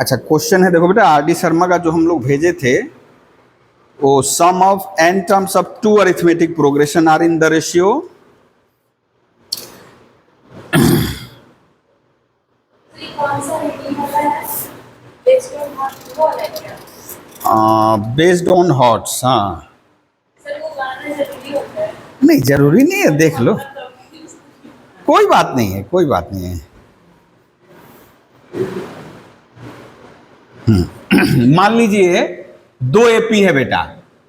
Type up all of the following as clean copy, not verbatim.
अच्छा, क्वेश्चन है, देखो बेटा, आर.डी. शर्मा का जो हम लोग भेजे थे, वो sum of n terms of two arithmetic progression are in the ratio based on HOTS. हाँ, नहीं जरूरी नहीं है, देख लो, कोई बात नहीं है, कोई बात नहीं है। मान लीजिए 2 एपी है बेटा,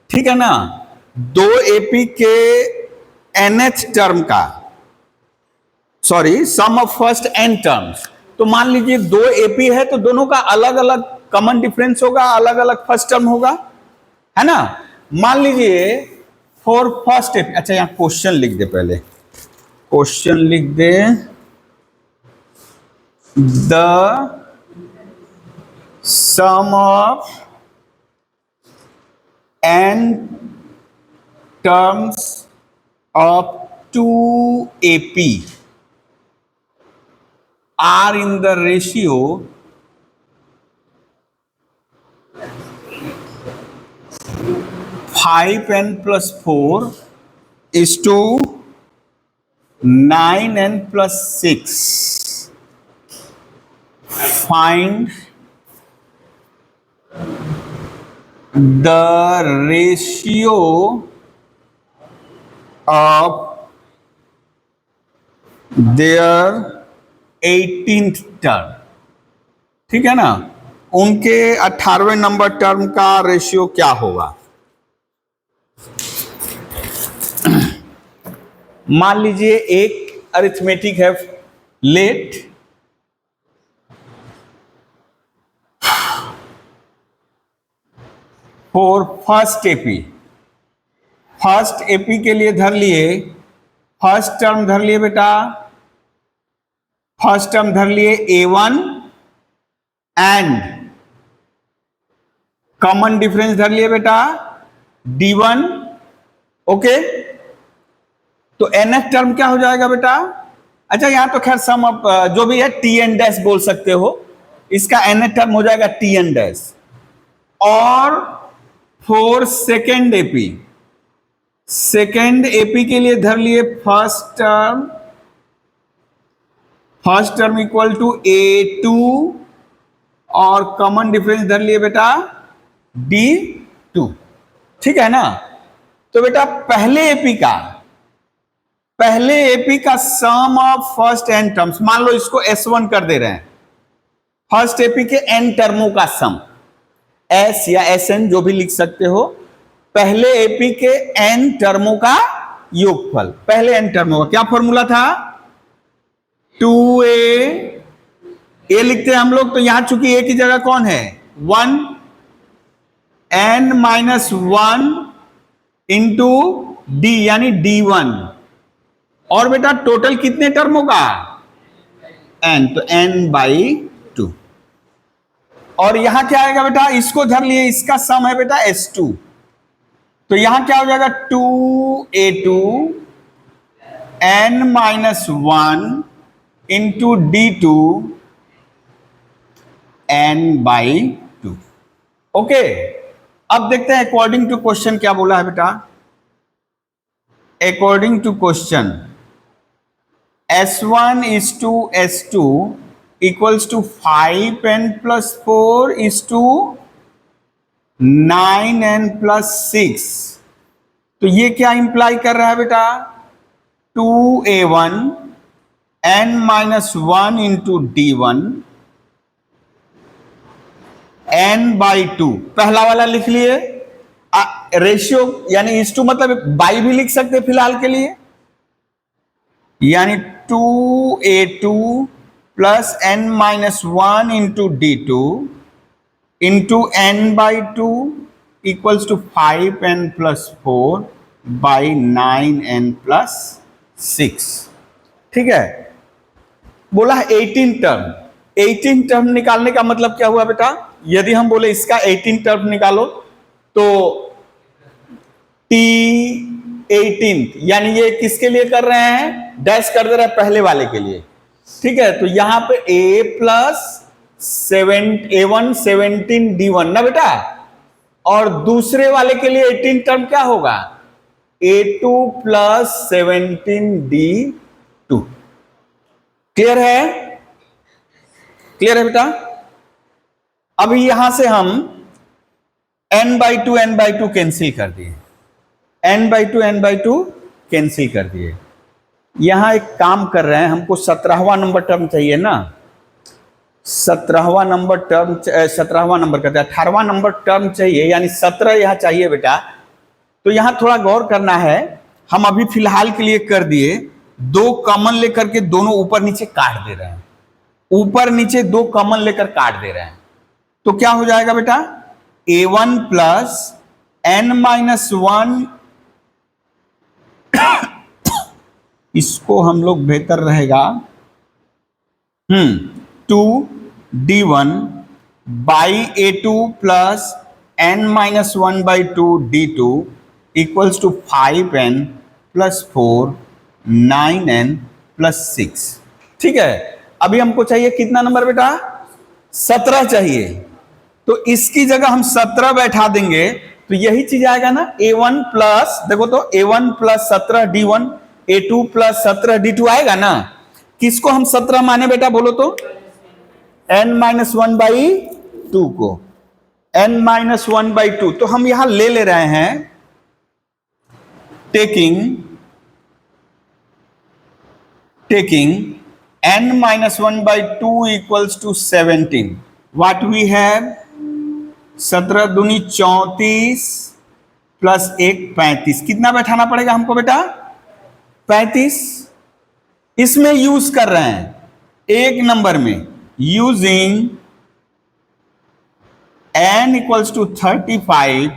ठीक है ना, 2 एपी के nth टर्म का, sorry, sum of first n terms. तो मान लीजिए 2 एपी है तो दोनों का अलग अलग कॉमन डिफरेंस होगा, अलग अलग फर्स्ट टर्म होगा, है ना। मान लीजिए फॉर फर्स्ट एपी, अच्छा यहां क्वेश्चन लिख दे, पहले क्वेश्चन लिख दे, the sum of n terms of 2AP are in the ratio 5n plus 4 is to 9n plus 6. Find the ratio of their 18th term, ठीक है ना, उनके 18वें नंबर टर्म का रेशियो क्या होगा। मान लीजिए एक अरिथमेटिक है let, for first AP, first AP के लिए धर लिए, फर्स्ट टर्म धर लिए बेटा, फर्स्ट टर्म धर लिए A1 एंड कॉमन डिफरेंस धर लिए बेटा D1, ओके। तो nth टर्म क्या हो जाएगा बेटा, अच्छा यहां तो खैर सम ऑफ जो भी है Tn डैश बोल सकते हो, इसका nth टर्म हो जाएगा Tn डैश। और for second AP, second AP के लिए धर लिए first term, first term equal to A2 और कॉमन डिफरेंस धर लिए बेटा D2, ठीक है ना। तो बेटा पहले एपी का सम ऑफ फर्स्ट n टर्म्स, मान लो इसको S1 कर दे रहे हैं, फर्स्ट एपी के n टर्मों का सम, S या Sn जो भी लिख सकते हो, पहले एपी के n टर्मों का योगफल। पहले n टर्मों का क्या फॉर्मूला था, 2a, ए लिखते हैं हम लोग, तो यहां चूंकि a की जगह कौन है 1, n माइनस 1 इंटू d यानी D1, और बेटा टोटल कितने टर्मों का n, तो n बाई 2। और यहां क्या आएगा बेटा, इसको धर लिए, इसका सम है बेटा S2, तो यहां क्या हो जाएगा 2a2 n minus 1 into D2 n by 2, okay. अब देखते हैं अकॉर्डिंग टू क्वेश्चन क्या बोला है बेटा। According to question S1 is to S2 equals to 5n plus 4 is to 9n plus 6। तो ये क्या इंप्लाई कर रहा है बेटा, 2a1 n minus 1 into D1 n by 2, पहला वाला लिख लिए, रेशियो यानी इस टू मतलब बाई भी लिख सकते फिलहाल के लिए, यानी 2a2 plus n minus 1 into D2 into n by 2 equals to 5n plus 4 by 9n plus 6, ठीक है। बोला है 18 टर्म, 18 टर्म निकालने का मतलब क्या हुआ बेटा? यदि हम बोले इसका 18 टर्म निकालो तो T18, यानी ये किसके लिए कर रहे हैं? डैश कर दे रहे हैं पहले वाले के लिए। ठीक है, तो यहां पे A प्लस A1 17 D1 ना बेटा, और दूसरे वाले के लिए 18 टर्म क्या होगा? A2 plus 17 D2। क्लियर है? क्लियर है बेटा? अभी यहां से हम n/2 कैंसिल कर दिए, n/2 कैंसिल कर दिए। यहां एक काम कर रहे हैं, हमको 17वां नंबर टर्म चाहिए ना, 17वां नंबर टर्म, 17वां नंबर कहते हैं 18वां नंबर टर्म चाहिए, यानी 17 यहां चाहिए बेटा। तो यहां थोड़ा गौर करना है, हम अभी फिलहाल के लिए कर दिए, दो कॉमन लेकर के दोनों ऊपर नीचे काट दे रहे हैं, ऊपर नीचे दो कॉमन लेकर काट दे रहे हैं। तो क्या हो जाएगा बेटा? A1 प्लस n-1, इसको हम लोग बेहतर रहेगा 2D1 by A2 plus n-1/2 D2 equals to 5n plus 4 9n plus 6। ठीक है, अभी हमको चाहिए कितना नंबर बेटा? 17 चाहिए। तो इसकी जगह हम 17 बैठा देंगे तो यही चीज आएगा ना, A1 प्लस, देखो तो A1 plus 17 D1, A2 plus 17 D2 आएगा ना। किसको हम 17 माने बेटा बोलो तो? n-1/2 को, n-1/2। तो हम यहां ले रहे हैं taking n-1/2 equals to 17. What we have? 17 दूनी 34 प्लस 1 35। कितना बैठाना पड़ेगा हमको बेटा? 35। इसमें यूज कर रहे हैं एक नंबर में, using n equals to 35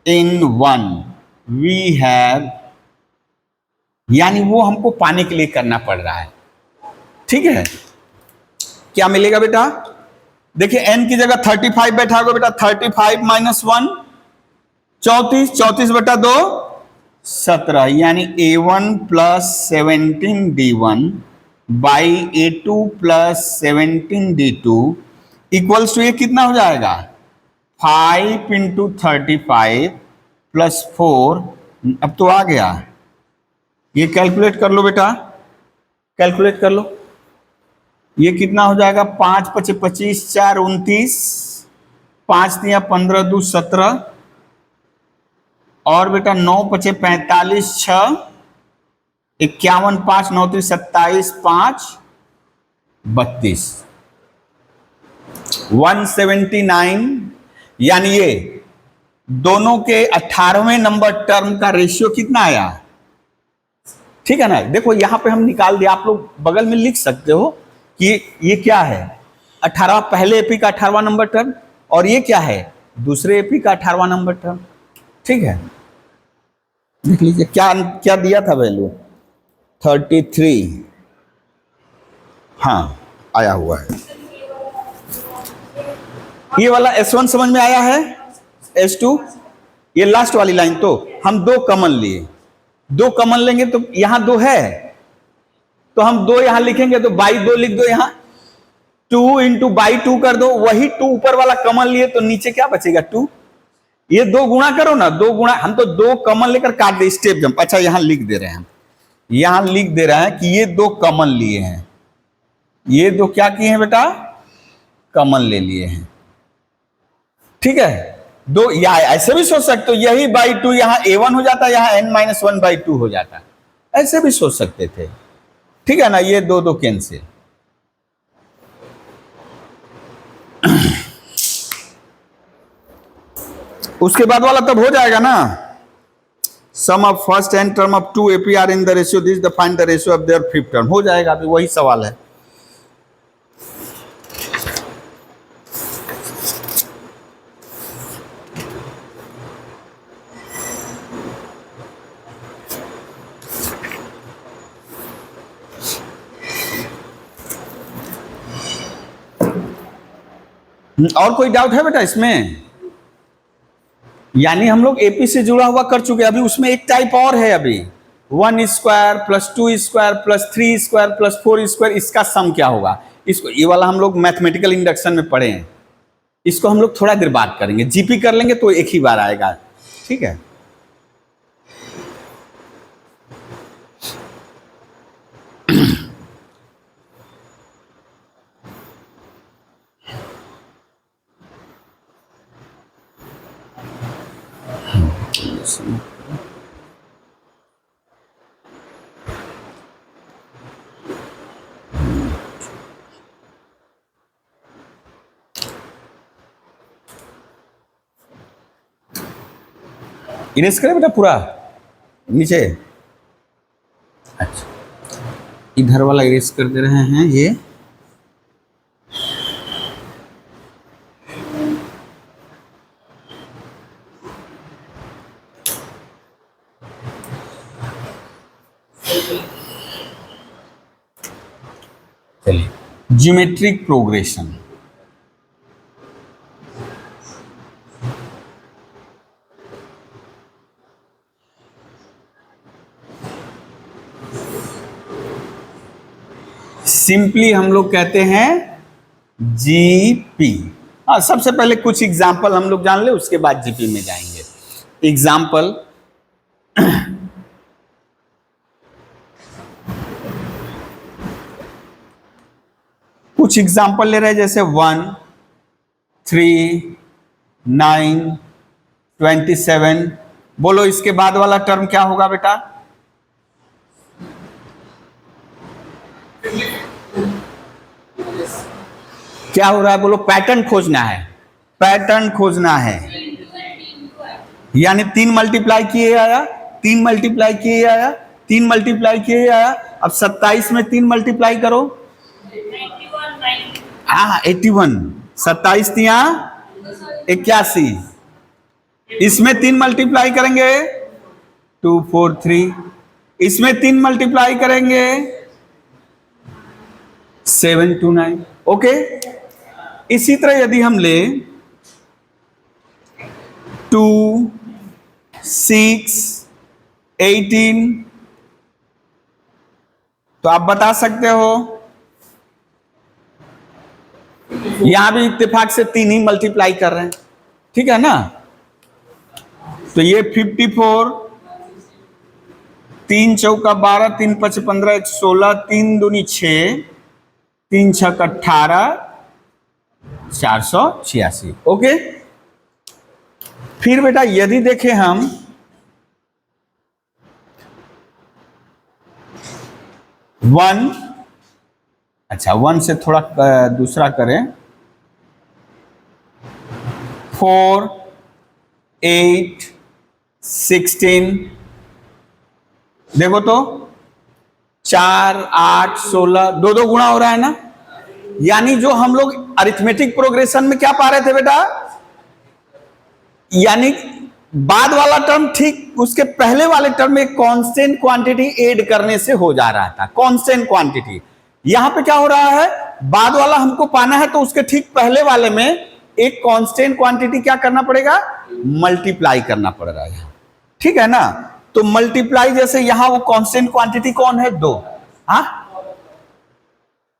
in 1 we have, यानी वो हमको पाने के लिए करना पड़ रहा है। ठीक है, क्या मिलेगा बेटा? देखिए n की जगह 35 बैठाओगे बेटा, 35 माइनस 1 34, 34 बटा 2 17, यानी A1 plus 17 D1 by A2 plus 17 D2 equals to ये कितना हो जाएगा? 5 इंटू 35 प्लस 4। अब तो आ गया, ये कैलकुलेट कर लो बेटा, कैलकुलेट कर लो। ये कितना हो जाएगा? 5 × 5 = 25, 4 × 29, 5 × 3 = 15, 2 = 17, और बेटा 9 × 5 = 45, 6 51, 5 9 × 3 = 27, 5 32, 179। यानी ये दोनों के 18वें नंबर टर्म का रेशियो कितना आया? ठीक है ना, देखो यहां पे हम निकाल दिया, आप लोग बगल में लिख सकते हो कि ये क्या है, 18 पहले एपी का 18वां नंबर टर्म, और ये क्या है? दूसरे एपी का 18वां नंबर टर्म। ठीक है, देख लीजिए क्या क्या दिया था वैल्यू, 33। हाँ आया हुआ है। ये वाला S1 समझ में आया है? S2 ये लास्ट वाली लाइन, तो हम दो कॉमन लिए, दो कॉमन लेंगे तो यहां 2 है तो हम 2 यहां लिखेंगे, तो बाई 2 लिख दो, यहां 2 इंटू बाई 2 कर दो, वही 2 ऊपर वाला कॉमन लिए तो नीचे क्या बचेगा? 2। ये 2 गुणा करो ना, 2 गुणा, हम तो 2 कॉमन लेकर काट दे, स्टेप जंप। अच्छा यहां लिख दे रहे हैं, यहां लिख दे रहे हैं कि ये 2 कॉमन लिए हैं, ये 2 क्या किए हैं बेटा? कॉमन ले लिए हैं। ठीक है, 2 या ऐसे भी सोच सकते हो, यही बाई 2 यहां A1 हो जाता, यहां n-1/2 हो जाता, ऐसे भी सोच सकते थे। ठीक है ना, ये 2 कैंसिल। उसके बाद वाला तब हो जाएगा ना, sum of first n term of 2 AP are in the ratio this, the find the ratio of their fifth term, हो जाएगा। अभी वही सवाल है। और कोई डाउट है बेटा इसमें? यानी हम लोग एपी से जुड़ा हुआ कर चुके हैं, अभी उसमें एक टाइप और है अभी, 1 square plus 2 square plus 3 square plus 4 square, इसका सम क्या होगा? इसको, ये वाला हम लोग मैथमेटिकल इंडक्शन में पढ़े हैं, इसको हम लोग थोड़ा देर बात करेंगे, जीपी कर लेंगे तो एक ही बार आएगा, ठीक है। इरेज करें बेटा पूरा नीचे? अच्छा, इधर वाला इरेज कर दे रहे हैं ये। चलिए, ज्योमेट्रिक प्रोग्रेशन। सिंपली हम लोग कहते हैं जीपी। हाँ, सबसे पहले कुछ एग्जाम्पल हम लोग जान ले, उसके बाद जीपी में जाएंगे। एग्जाम्पल, कुछ एग्जाम्पल ले रहे हैं, जैसे 1, 3, 9, 27। बोलो इसके बाद वाला टर्म क्या होगा बेटा? क्या हो रहा है बोलो? पैटर्न खोजना है, पैटर्न खोजना है। यानी 3 मल्टीप्लाई किए आया, 3 मल्टीप्लाई किए आया, 3 मल्टीप्लाई किए आया। अब 27 में 3 मल्टीप्लाई करो, 81, 27 तिया 81। इसमें 3 मल्टीप्लाई करेंगे 2, 4, 3। इसमें 3 मल्टीप्लाई करेंगे 7, 2, 9। ओके, इसी तरह यदि हम ले 2, 6, 18, तो आप बता सकते हो यहां भी इत्तेफाक से 3 ही मल्टीप्लाई कर रहे हैं, ठीक है ना? तो ये 54, 3 चौका 12, 3 5 15, 1 16, 3 दूनी 6, 3 6 18, 486। ओके, फिर बेटा यदि देखें हम 1, अच्छा 1 से थोड़ा दूसरा करें, 4, 8, 16। देखो तो 4, 8, 16, 2 गुणा हो रहा है ना? यानी जो हम लोग अरिथमेटिक प्रोग्रेशन में क्या पा रहे थे बेटा, यानी बाद वाला टर्म ठीक उसके पहले वाले टर्म में कांस्टेंट क्वांटिटी ऐड करने से हो जा रहा था, कांस्टेंट क्वांटिटी। यहां पे क्या हो रहा है, बाद वाला हमको पाना है तो उसके ठीक पहले वाले में एक कांस्टेंट क्वांटिटी क्या करना पड़ेगा, मल्टीप्लाई करना पड़ रहा है, ठीक है ना? तो मल्टीप्लाई, जैसे यहां वो कांस्टेंट क्वांटिटी कौन है, 2। हाँ,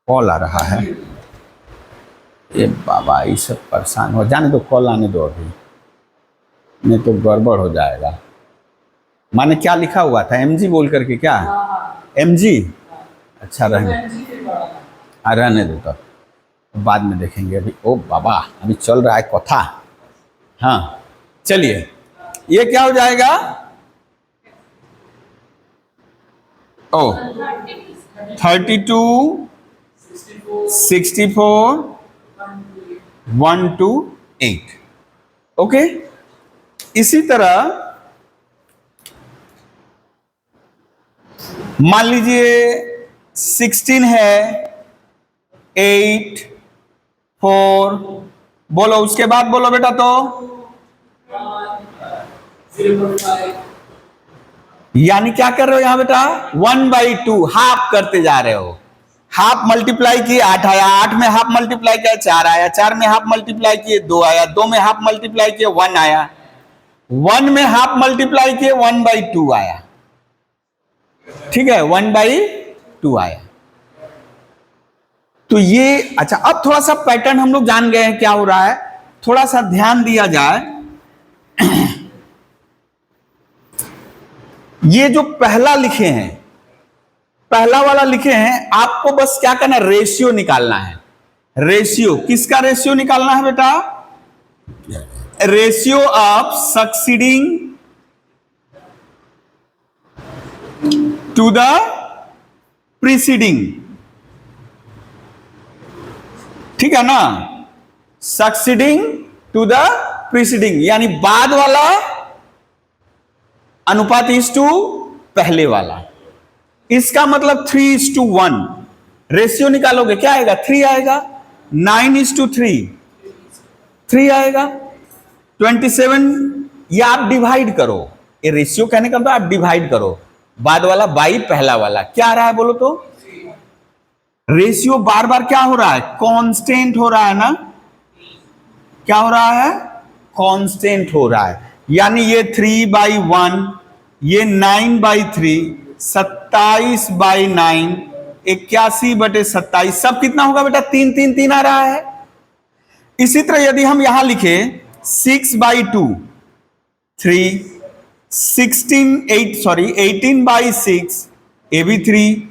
कॉल आ रहा है, ये बाबा ये सब परेशान हो, जाने दो, कॉल आने दो, अभी नहीं तो गड़बड़ हो जाएगा। माने क्या लिखा हुआ था, एमजी बोल करके? क्या एमजी? अच्छा रहने दो, तो बाद में देखेंगे। अभी ओ बाबा, अभी चल रहा है कथा। हाँ चलिए, ये क्या हो जाएगा, ओ 32, 64, 128। ओके, इसी तरह मान लीजिए 16 है, 8, 4, बोलो उसके बाद बोलो बेटा, तो यानी क्या कर रहे हो यहां बेटा, 1/2 हाफ करते जा रहे हो। हाफ मल्टीप्लाई किए 8 आया, 8 में हाफ मल्टीप्लाई किया 4 आया, 4 में हाफ मल्टीप्लाई किए 2 आया, 2 में हाफ मल्टीप्लाई किए 1 आया, 1 में हाफ मल्टीप्लाई किए 1/2 आया। ठीक है, 1/2 आया। तो ये अच्छा, अब थोड़ा सा पैटर्न हम लोग जान गए हैं क्या हो रहा है, थोड़ा सा ध्यान दिया जाए। ये जो पहला लिखे हैं, पहला वाला लिखे हैं, आपको बस क्या करना है, रेशियो निकालना है। रेशियो किसका रेशियो निकालना है बेटा? Ratio of succeeding to the preceding. ठीक है ना, सक्सीडिंग टू द प्रीसीडिंग, यानी बाद वाला अनुपात इज टू पहले वाला। इसका मतलब 3:1 रेशियो निकालोगे, क्या आएगा? 3 आएगा। 9:3 3 आएगा। 27, या आप डिवाइड करो, ये रेशियो कहने का मतलब आप डिवाइड करो बाद वाला बाई पहला वाला, क्या आ रहा है बोलो तो? रेशियो बार बार क्या हो रहा है? कांस्टेंट हो रहा है ना। क्या हो रहा है? कांस्टेंट हो रहा है, यानी ये 3/1, ये 9/3, 27/9, 81/27, सब कितना होगा बेटा? 3 3 3 आ रहा है। इसी तरह यदि हम यहां लिखे 6/2 3, 18/6 ये भी 3,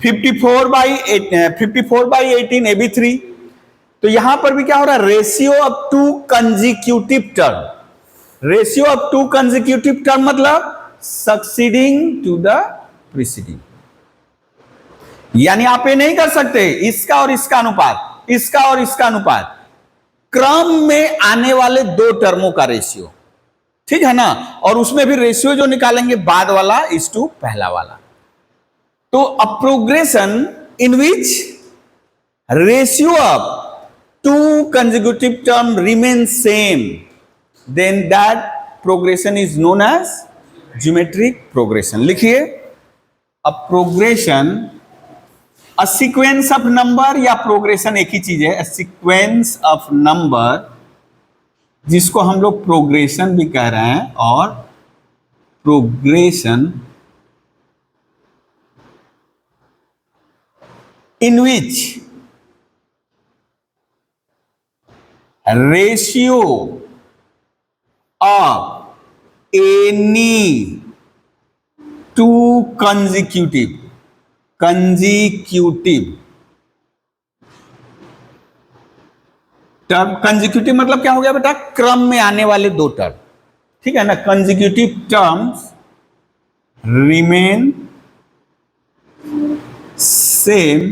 54/18 ये भी 3। तो यहां पर भी क्या हो रहा है? Ratio of 2 consecutive term. Ratio of 2 consecutive term मतलब सक्सीडिंग टू द प्रीसीडिंग। यानी आप ये नहीं कर सकते इसका और इसका अनुपात, इसका और इसका अनुपात, क्रम में आने वाले दो टर्मों का रेशियो। ठीक है ना, और उसमें भी रेशियो जो निकालेंगे बाद वाला इज टू पहला वाला। तो a progression in which ratio of 2 consecutive term remain same, then that progression is known as geometric progression। लिखिए, a progression, a sequence of number या प्रोग्रेशन एक ही चीज है। सीक्वेंस ऑफ नंबर, जिसको हम लोग प्रोग्रेशन भी कह रहे हैं, और progression in which ratio of any 2 consecutive term. Consecutive मतलब क्या हो गया बेटा? क्रम में आने वाले दो टर्म। ठीक है ना, consecutive terms remain same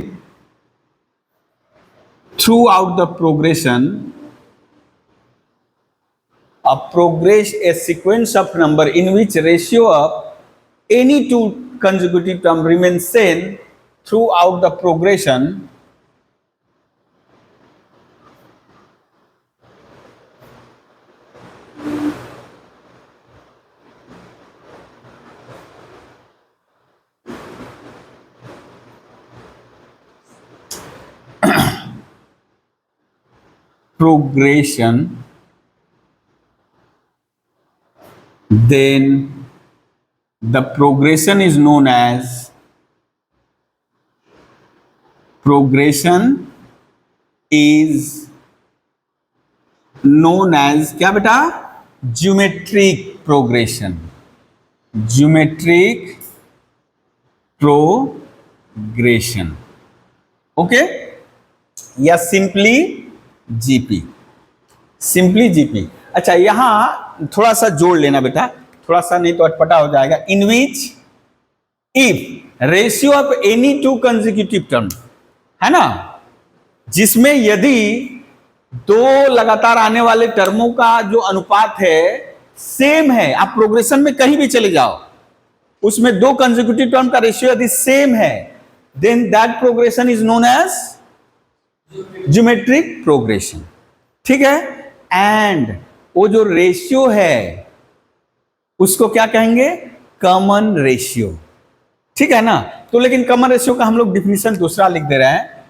through out the progression. A sequence of number in which ratio of any 2 consecutive term remains same throughout the progression then the progression is known as क्या बेटा? Geometric progression. Geometric progression, okay, या simply GP. Simply GP. अच्छा, यहां थोड़ा सा जोड़ लेना बेटा, थोड़ा सा नहीं तो अटपटा हो जाएगा। In which if ratio of any 2 consecutive term, है ना, जिसमें यदि दो लगातार आने वाले टर्मों का जो अनुपात है सेम है, आप प्रोग्रेशन में कहीं भी चले जाओ, उसमें 2 कंजिक्यूटिव टर्म का रेशियो यदि सेम है, then that progression is known as geometric progression. ठीक है, एंड वो जो रेशियो है उसको क्या कहेंगे? Common ratio. ठीक है ना। तो लेकिन कॉमन रेशियो का हम लोग डिफिनीशन दूसरा लिख दे रहे हैं,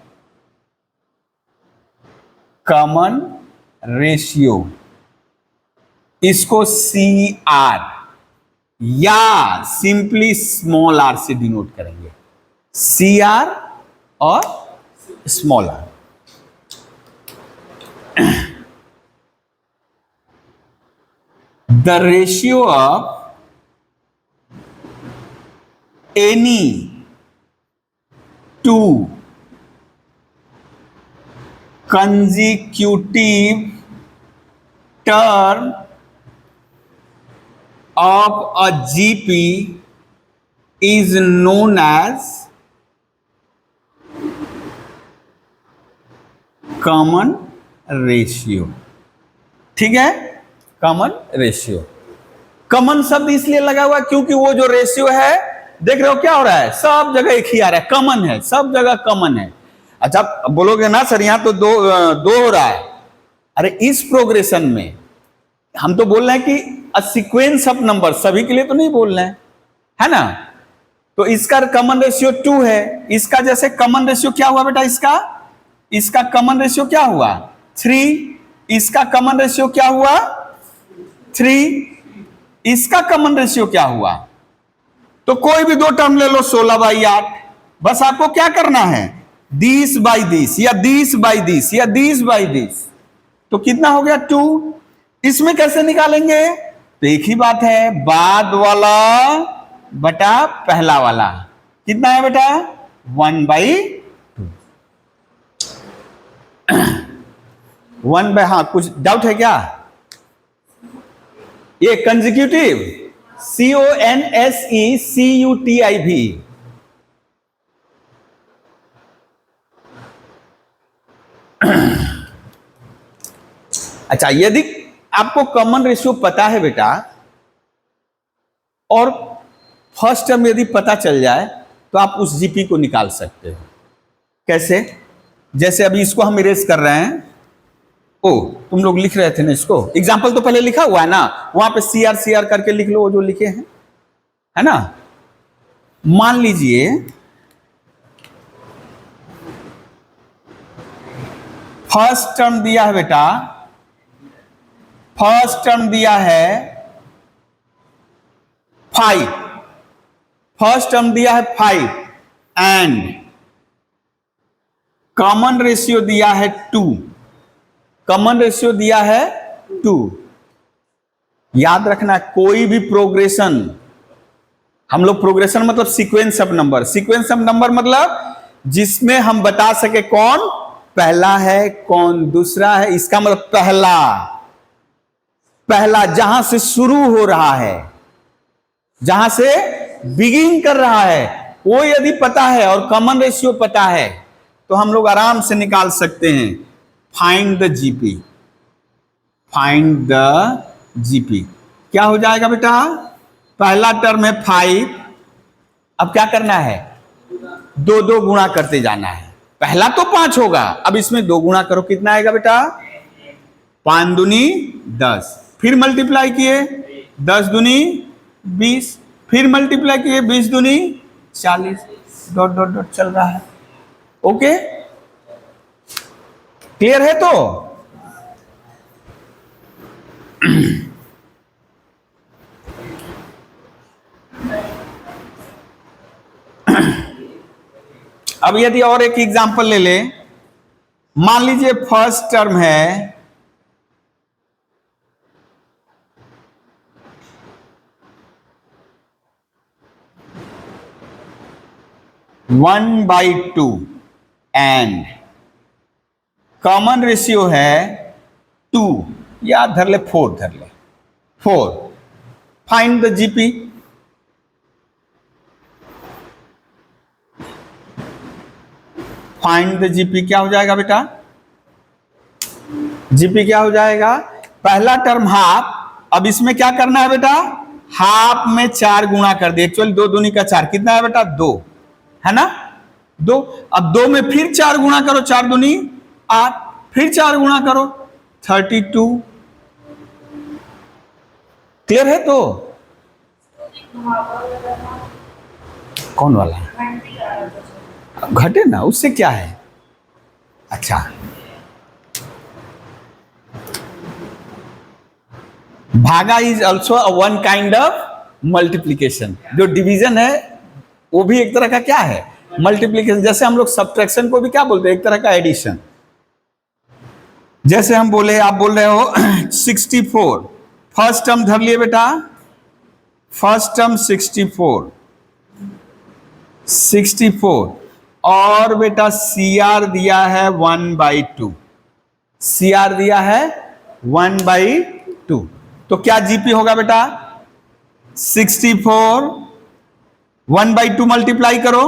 कॉमन रेशियो, इसको CR या सिंपली स्मॉल r से डिनोट करेंगे, CR और small r। The ratio of any two consecutive term of a GP is known as common ratio. ठीक है, कॉमन रेशियो। कॉमन शब्द इसलिए लगा हुआ क्योंकि वो जो रेशियो है, देख रहे हो क्या हो रहा है, सब जगह एक ही आ रहा है, कॉमन है, सब जगह कॉमन है। अच्छा बोलोगे ना सर यहां तो दो हो रहा है, अरे इस प्रोग्रेशन में हम तो बोल रहे हैं कि अ सीक्वेंस ऑफ नंबर, सभी के लिए तो नहीं बोल रहे हैं, है ना। तो इसका कॉमन रेशियो 2 है, इसका जैसे कॉमन रेशियो क्या हुआ बेटा, इसका कॉमन रेशियो क्या हुआ 3, इसका कॉमन रेशियो क्या हुआ 3, इसका कॉमन रेशियो क्या हुआ। तो कोई भी दो टर्म ले लो 16/8, बस आपको क्या करना है 10/10 या 10/10 या 10/10, तो कितना हो गया 2। इसमें कैसे निकालेंगे, तो एक ही बात है, बाद वाला बटा पहला वाला, कितना है बेटा 1/2। 1/, हाँ कुछ डाउट है क्या, ये कंसेक्यूटिव CONSECUTIV, अच्छा यदि आपको कॉमन रेशियो पता है बेटा और फर्स्ट टर्म यदि पता चल जाए तो आप उस जीपी को निकाल सकते हो। कैसे, जैसे अभी इसको हम इरेज कर रहे हैं, ओ तुम लोग लिख रहे थे ना इसको, एग्जाम्पल तो पहले लिखा हुआ है ना, वहां पे CR करके लिख लो वो जो लिखे हैं, है ना। मान लीजिए फर्स्ट टर्म दिया है बेटा, फर्स्ट टर्म दिया है 5, फर्स्ट टर्म दिया है 5 एंड कॉमन रेशियो दिया है 2, कॉमन रेशियो दिया है 2। याद रखना कोई भी प्रोग्रेशन, हम लोग प्रोग्रेशन मतलब sequence of number, sequence of number मतलब जिसमें हम बता सके कौन पहला है कौन दूसरा है, इसका मतलब पहला जहां से शुरू हो रहा है, जहां से बिगिन कर रहा है, वो यदि पता है और कॉमन रेशियो पता है तो हम लोग आराम से निकाल सकते हैं। Find the GP, find the GP क्या हो जाएगा बेटा, पहला टर्म है 5, अब क्या करना है 2 गुणा करते जाना है, पहला तो 5 होगा, अब इसमें 2 गुणा करो, कितना आएगा बेटा 5 दूनी 10, फिर मल्टीप्लाई किए 10 दूनी 20, फिर मल्टीप्लाई किए 20 दूनी 40, डॉट डॉट डॉट चल रहा है। ओके क्लियर है। तो अब यदि और एक एग्जांपल ले ले, मान लीजिए फर्स्ट टर्म है 1/2 एंड कॉमन रेशियो है 2 या धर ले 4, धर ले 4, find the GP. Find the GP क्या हो जाएगा बेटा, जीपी क्या हो जाएगा, पहला टर्म हाफ, अब इसमें क्या करना है बेटा, हाफ में 4 गुणा कर दिए, एक्चुअली 2 दूनी का 4, कितना है बेटा 2, है ना 2, अब 2 में फिर 4 गुणा करो, 4 दूनी 8, फिर 4 गुणा करो 32। क्लियर है। तो कौन वाला? घटे ना, उससे क्या है? अच्छा, भागा is also one kind of multiplication. जो डिवीजन है वो भी एक तरह का क्या है? मल्टीप्लीकेशन। जैसे हम लोग सब्ट्रैक्शन को भी क्या बोलते हैं? एक तरह का एडिशन। जैसे हम बोले, आप बोल रहे हो 64, फर्स्ट टर्म धर लिए बेटा, फर्स्ट टर्म 64 और बेटा CR दिया है 1/2, CR दिया है 1/2, तो क्या GP होगा बेटा? 64 1/2 मल्टीप्लाई करो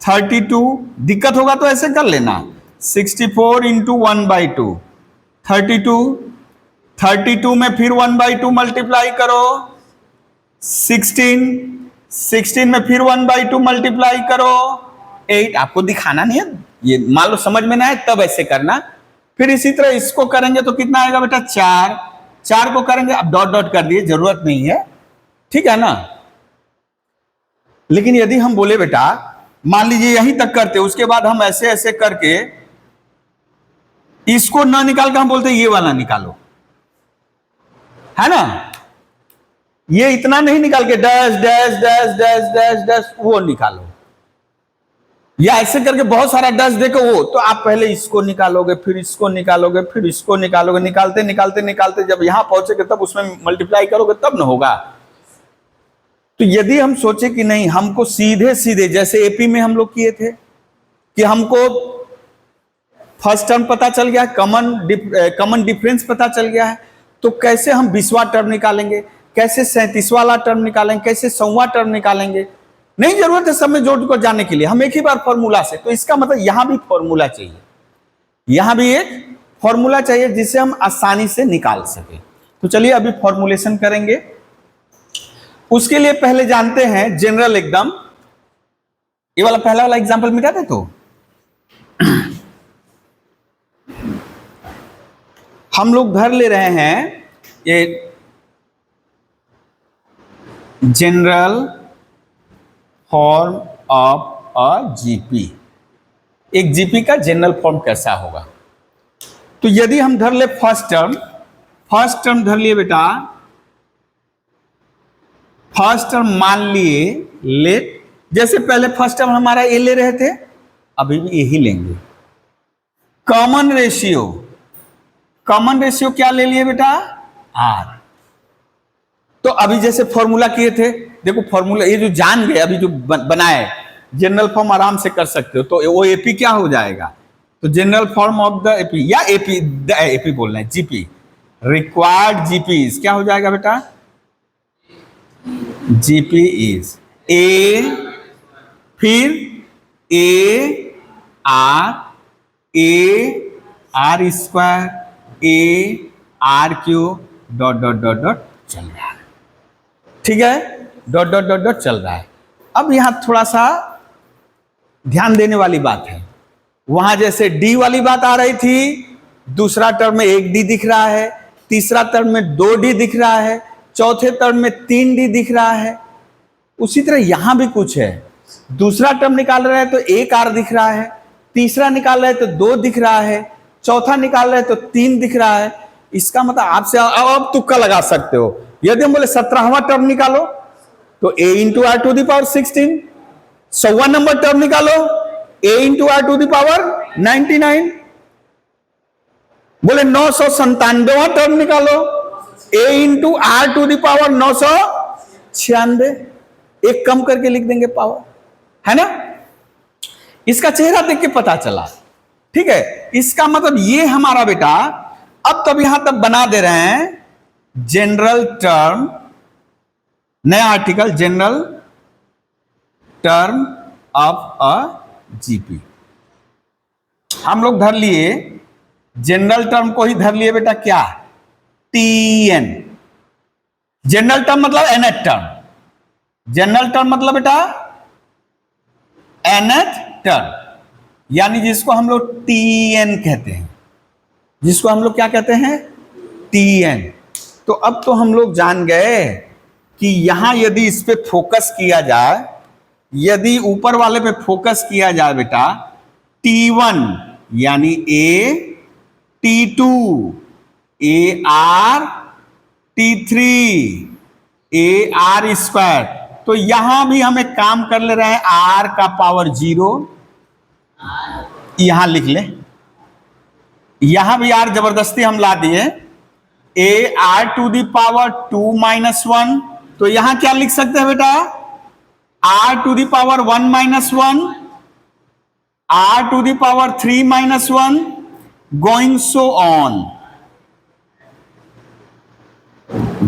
32। दिक्कत होगा तो ऐसे कर लेना, 64 इंटू 1/2 32 में फिर 1/2 मल्टीप्लाई करो 16 में फिर 1/2 मल्टीप्लाई करो 8। आपको दिखाना नहीं है, ये मान लो समझ में ना आए तब ऐसे करना। फिर इसी तरह इसको करेंगे तो कितना आएगा बेटा? 4 को करेंगे, अब डॉट डॉट कर दिए, जरूरत नहीं है, ठीक है ना। लेकिन यदि हम बोले बेटा, मान लीजिए यहीं तक करते, उसके बाद हम ऐसे ऐसे करके इसको ना निकाल कर हम बोलते ये वाला निकालो, है ना। ये इतना नहीं निकाल के dash dash dash dash dash dash वो निकालो, या ऐसे करके बहुत सारा डैश देखो वो, तो आप पहले इसको निकालोगे, फिर इसको निकालोगे, फिर इसको निकालोगे, निकालते निकालते निकालते जब यहां पहुंचेगे तब उसमें मल्टीप्लाई करोगे तब ना होगा। तो यदि हम सोचे कि नहीं, हमको सीधे सीधे जैसे एपी में हम लोग किए थे कि हमको फर्स्ट टर्म पता चल गया, कॉमन डिफरेंस पता चल गया है, तो कैसे हम 20वां टर्म निकालेंगे, कैसे 37वां टर्म निकालेंगे, कैसे 100वां टर्म निकालेंगे? नहीं जरूरत है सब में जोड़ को जाने के लिए, हम एक ही बार फॉर्मूला से। तो इसका मतलब यहां भी फॉर्मूला चाहिए, यहां भी एक फॉर्मूला चाहिए जिसे हम आसानी से निकाल सके। तो चलिए अभी फॉर्मुलेशन करेंगे। उसके लिए पहले जानते हैं जनरल एकदम, ये वाला पहला वाला एग्जांपल मिटा दे तो हम लोग धर ले रहे हैं ये general form of a GP. एक जीपी का जनरल फॉर्म कैसा होगा? तो यदि हम धर ले फर्स्ट टर्म धर लिए बेटा, फर्स्ट टर्म मान लिए लेट, जैसे पहले फर्स्ट टर्म हमारा ए ले रहे थे, अभी भी यही लेंगे। कॉमन रेशियो क्या ले लिए बेटा? आर। तो अभी जैसे फॉर्मूला किए थे, देखो फॉर्मूला ये जो जान गए, अभी जो बनाए जनरल फॉर्म आराम से कर सकते हो। तो वो एपी क्या हो जाएगा? तो general form of the AP, या एपी बोलना है, जीपी, रिक्वायर्ड जीपी क्या हो जाएगा बेटा? जीपी इज ए, फिर A R square, A R Q dot dot dot dot चल रहा है, ठीक है, डॉट डॉट डॉट डॉट चल रहा है। अब यहां थोड़ा सा ध्यान देने वाली बात है, वहां जैसे डी वाली बात आ रही थी, दूसरा टर्म में 1d दिख रहा है, तीसरा टर्म में 2d दिख रहा है, चौथे टर्म में 3d दिख रहा है। उसी तरह यहां भी कुछ है, दूसरा टर्म निकाल रहे हैं तो 1r दिख रहा है, तीसरा निकाल रहे हैं तो 2 दिख रहा है, चौथा निकाल रहे हैं तो 3 दिख रहा है। इसका मतलब आपसे अब तुक्का लगा सकते हो। यदि हम बोले 17वां टर्म निकालो तो a into are to the power 16, 100वां नंबर टर्म निकालो a into are to the power 99, बोले 997वां टर्म निकालो a into are to the power 996, एक कम करके लिख देंगे पावर, है ना। इसका चेहरा देख के पता चला, ठीक है। इसका मतलब ये हमारा बेटा अब तब यहां तक बना दे रहे हैं जनरल टर्म, नया article, general term of a GP. हम लोग धर लिए जनरल टर्म को ही धर लिए बेटा, क्या? टीएन। जनरल टर्म मतलब nth टर्म, जनरल टर्म मतलब बेटा nth टर्म, यानी जिसको हम लोग टीएन कहते हैं, जिसको हम लोग क्या कहते हैं? टीएन। तो अब तो हम लोग जान गए कि यहां यदि इस पे फोकस किया जाए, यदि ऊपर वाले पे फोकस किया जाए बेटा, T1 यानी A, T2 AR, T3 AR square, तो यहां भी हम एक काम कर ले रहे हैं, R का पावर 0, यहां लिख ले, यहां भी R जबरदस्ती हम ला दिए, AR to the power 2 minus 1, तो यहां क्या लिख सकते हैं बेटा, R to the power 1 minus 1, R to the power 3 minus 1, going so on,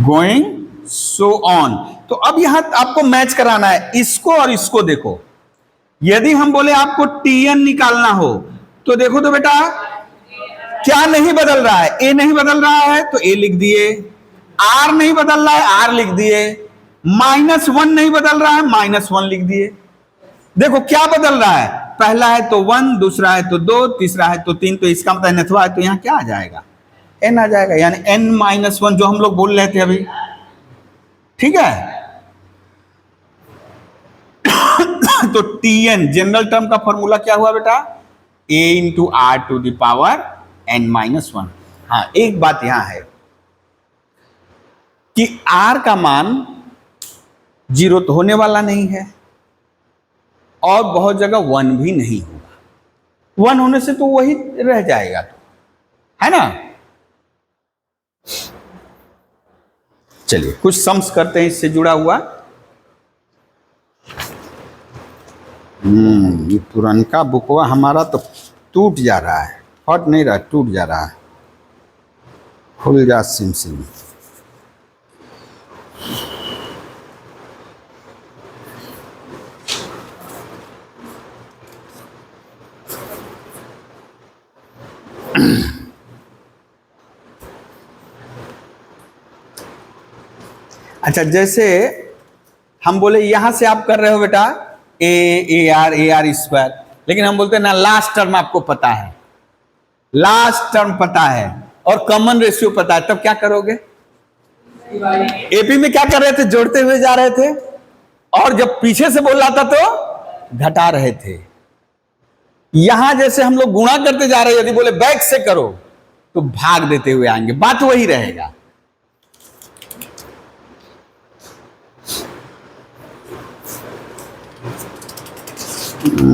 going so on. तो अब यहां आपको मैच कराना है इसको और इसको। देखो, यदि हम बोले आपको Tn निकालना हो, तो देखो तो बेटा क्या नहीं बदल रहा है, A नहीं बदल रहा है तो A लिख दिए, R नहीं बदल रहा है R लिख दिए, -1 नहीं बदल रहा है -1 लिख दिए। देखो क्या बदल रहा है, पहला है तो 1, दूसरा है तो 2, तीसरा है तो 3, तो इसका मतलब नथवा है, तो यहां क्या आ जाएगा, n आ जाएगा, यानी n-1 जो हम लोग बोल रहे थे अभी। ठीक है, तो Tn जनरल टर्म का फॉर्मूला क्या हुआ बेटा, A into R to the power n-1। हाँ, एक बात यहां है कि R का मान 0 तो होने वाला नहीं है, और बहुत जगह 1 भी नहीं होगा, 1 होने से तो वही रह जाएगा, तो है ना। चलिए कुछ सम्स करते हैं इससे जुड़ा हुआ। ये पुरानका बुकवा हमारा तो टूट जा रहा है, फट नहीं रहा, टूट जा रहा है, खुल जा सिम सिम। अच्छा, जैसे हम बोले यहां से आप कर रहे हो बेटा AR स्क्वायर, लेकिन हम बोलते हैं ना लास्ट टर्म आपको पता है, लास्ट टर्म पता है और कॉमन रेशियो पता है, तब क्या करोगे, एपी में क्या कर रहे थे, जोड़ते हुए जा रहे थे, और जब पीछे से बोल रहा था तो घटा रहे थे। यहां जैसे हम लोग गुणा करते जा रहे हैं, यदि बोले बैक से करो तो भाग देते हुए आएंगे, बात वही रहेगा।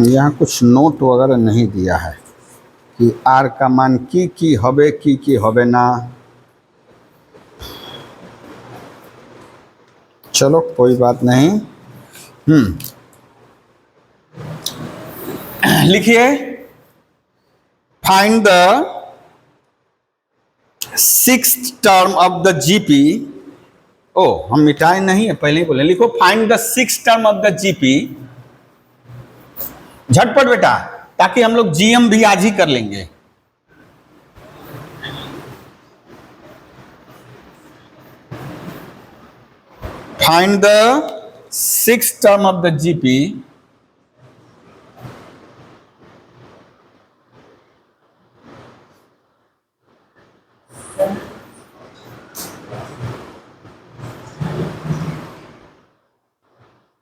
यहाँ कुछ नोट वगैरह नहीं दिया है कि आर का मान की हबे की हबे ना। चलो कोई बात नहीं। लिखिए, find the 6th term of the GP. ओ, हम मिटाए नहीं है, पहले ही बोले, लिखो find the 6th term of the GP, झटपट बेटा, ताकि हम लोग जीएम भी आज ही कर लेंगे। Find the 6th term of the GP,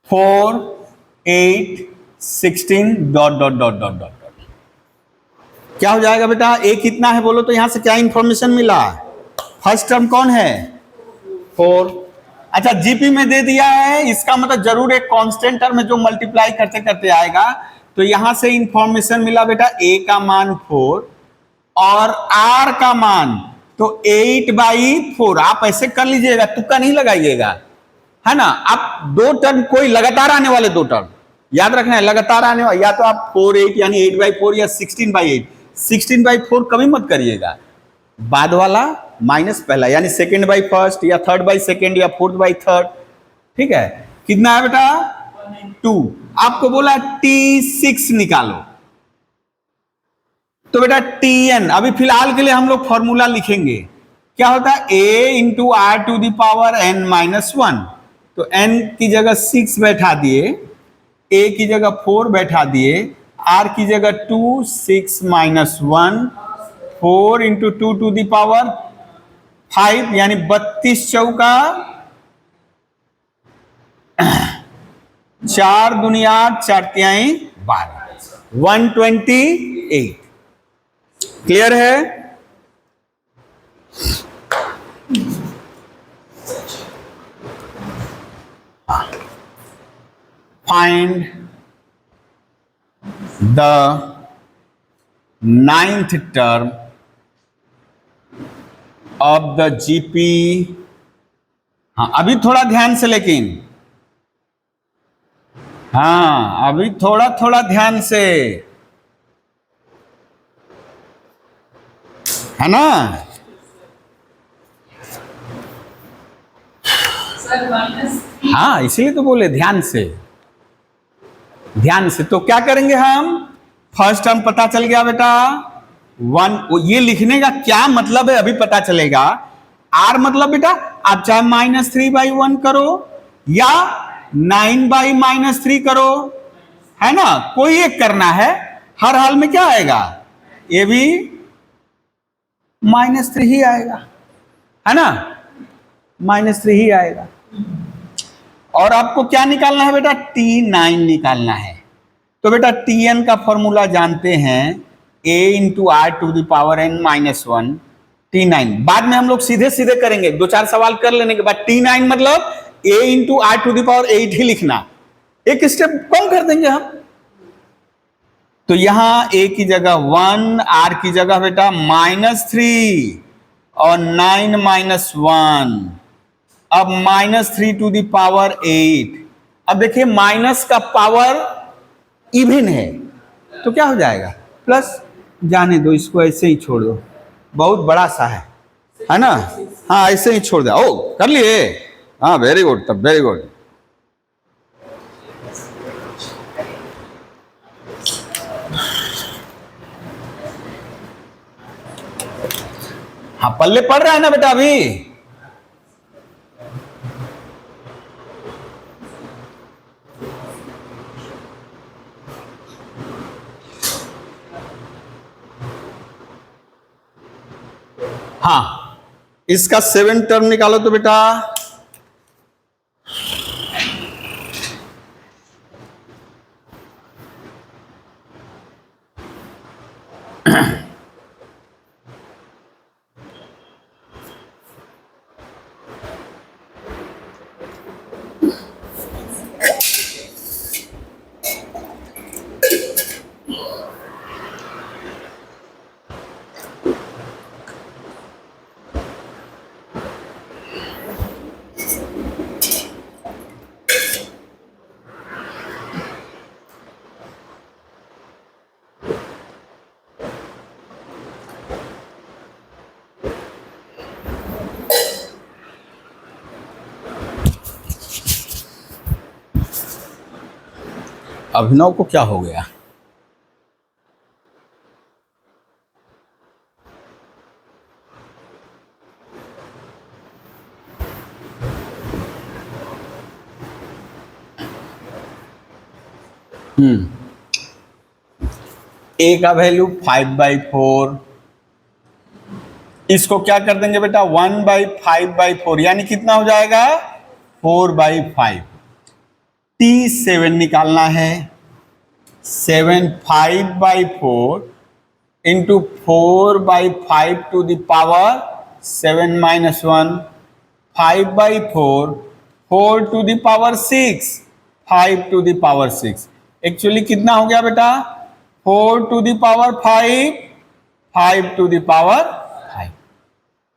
four 8 16 dot dot dot dot dot. क्या हो जाएगा बेटा, ए कितना है बोलो तो, यहां से क्या इंफॉर्मेशन मिला, फर्स्ट टर्म कौन है 4। अच्छा, जीपी में दे दिया है, इसका मतलब जरूर एक कांस्टेंट टर्म है जो मल्टीप्लाई करते करते आएगा। तो यहां से इंफॉर्मेशन मिला बेटा, ए का मान 4 और आर का मान तो 8/4। आप ऐसे कर लीजिएगा, तुक्का नहीं लगाइएगा, है ना। आप दो टर्म, कोई लगातार आने वाले दो टर्म याद रखना है, लगातार आने वाले, या तो आप 4/8 यानी 8/4 या 16/8। 16/4 कभी मत करिएगा, बाद वाला माइनस पहला, यानी 2/1 या 3/2 या 4/3। ठीक है, कितना है बेटा 2। आपको बोला T6 निकालो, तो बेटा Tn, अभी फिलहाल के लिए हम लोग फॉर्मूला लिखेंगे, क्या होता है A into R to the power n-1। तो n की जगह 6 बैठा दिए, A की जगह 4 बैठा दिए, R की जगह 2, 6 - 1, 4 इंटू 2 टू दी पावर 5, यानी 32 चौका 4 दुनिया 4 तिहाई 12, 128। क्लियर है? Find the 9th term of the GP. हाँ, अभी थोड़ा ध्यान से, लेकिन हाँ अभी थोड़ा थोड़ा ध्यान से, है ना? हाँ, इसीलिए तो बोले ध्यान से, ध्यान से। तो क्या करेंगे हम? फर्स्ट टर्म पता चल गया बेटा 1। ये लिखने का क्या मतलब है अभी पता चलेगा। आर मतलब बेटा आप चाहे -3/1 करो या 9/-3 करो, है ना? कोई एक करना है। हर हाल में क्या आएगा? ये भी -3 ही आएगा, है ना? -3 ही आएगा। और आपको क्या निकालना है बेटा? T9 निकालना है। तो बेटा Tn का फॉर्मूला जानते हैं, a × r⁻n−1 T9। बाद में हम लोग सीधे सीधे करेंगे, 2-4 सवाल कर लेने के बाद T9 मतलब a × r⁸ ही लिखना, एक स्टेप कम कर देंगे हम। तो यहां a की जगह 1, r की जगह बेटा -3 और 9-1, अब -3⁸। अब देखिए माइनस का पावर इवन है तो क्या हो जाएगा? प्लस। जाने दो, इसको ऐसे ही छोड़ दो, बहुत बड़ा सा है ना? हाँ, ऐसे ही छोड़ दो। ओ, कर लिए? हाँ, वेरी गुड, तब वेरी गुड। हाँ, पल्ले पड़ रहा है ना बेटा अभी? हाँ, इसका 7 टर्म निकालो तो बेटा अभिनव को क्या हो गया? a का वैल्यू 5/4, इसको क्या कर देंगे बेटा 1/5/4, यानी कितना हो जाएगा? 4/5। T7 निकालना है। 7 5/4 इंटू 4/5⁻7 -1, 5/4, 4⁻6, 5⁻6। एक्चुअली कितना हो गया बेटा? 4⁵, 5⁵।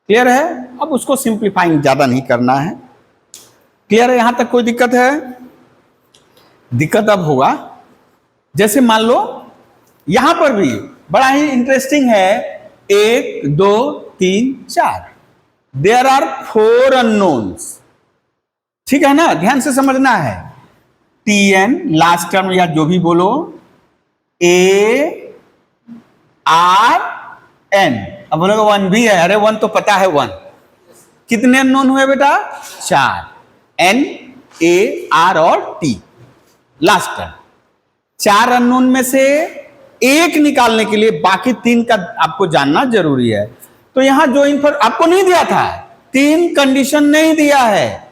क्लियर है? अब उसको सिंप्लीफाइंग ज्यादा नहीं करना है। क्लियर है? यहां तक कोई दिक्कत है? दिक्कत अब होगा, जैसे मान लो यहां पर भी बड़ा ही इंटरेस्टिंग है, 1 2 3 4, देयर आर 4 अननोन्स। ठीक है ना? ध्यान से समझना है। Tn लास्ट टर्म या जो भी बोलो, A R N। अब बोलोगे 1 भी है, अरे 1 तो पता है 1। कितने अननोन हुए बेटा? 4, N A R और T लास्ट टर्म। 4 अननोन में से एक निकालने के लिए बाकी 3 का आपको जानना जरूरी है। तो यहां जो आपको नहीं दिया था, 3 कंडीशन नहीं दिया है,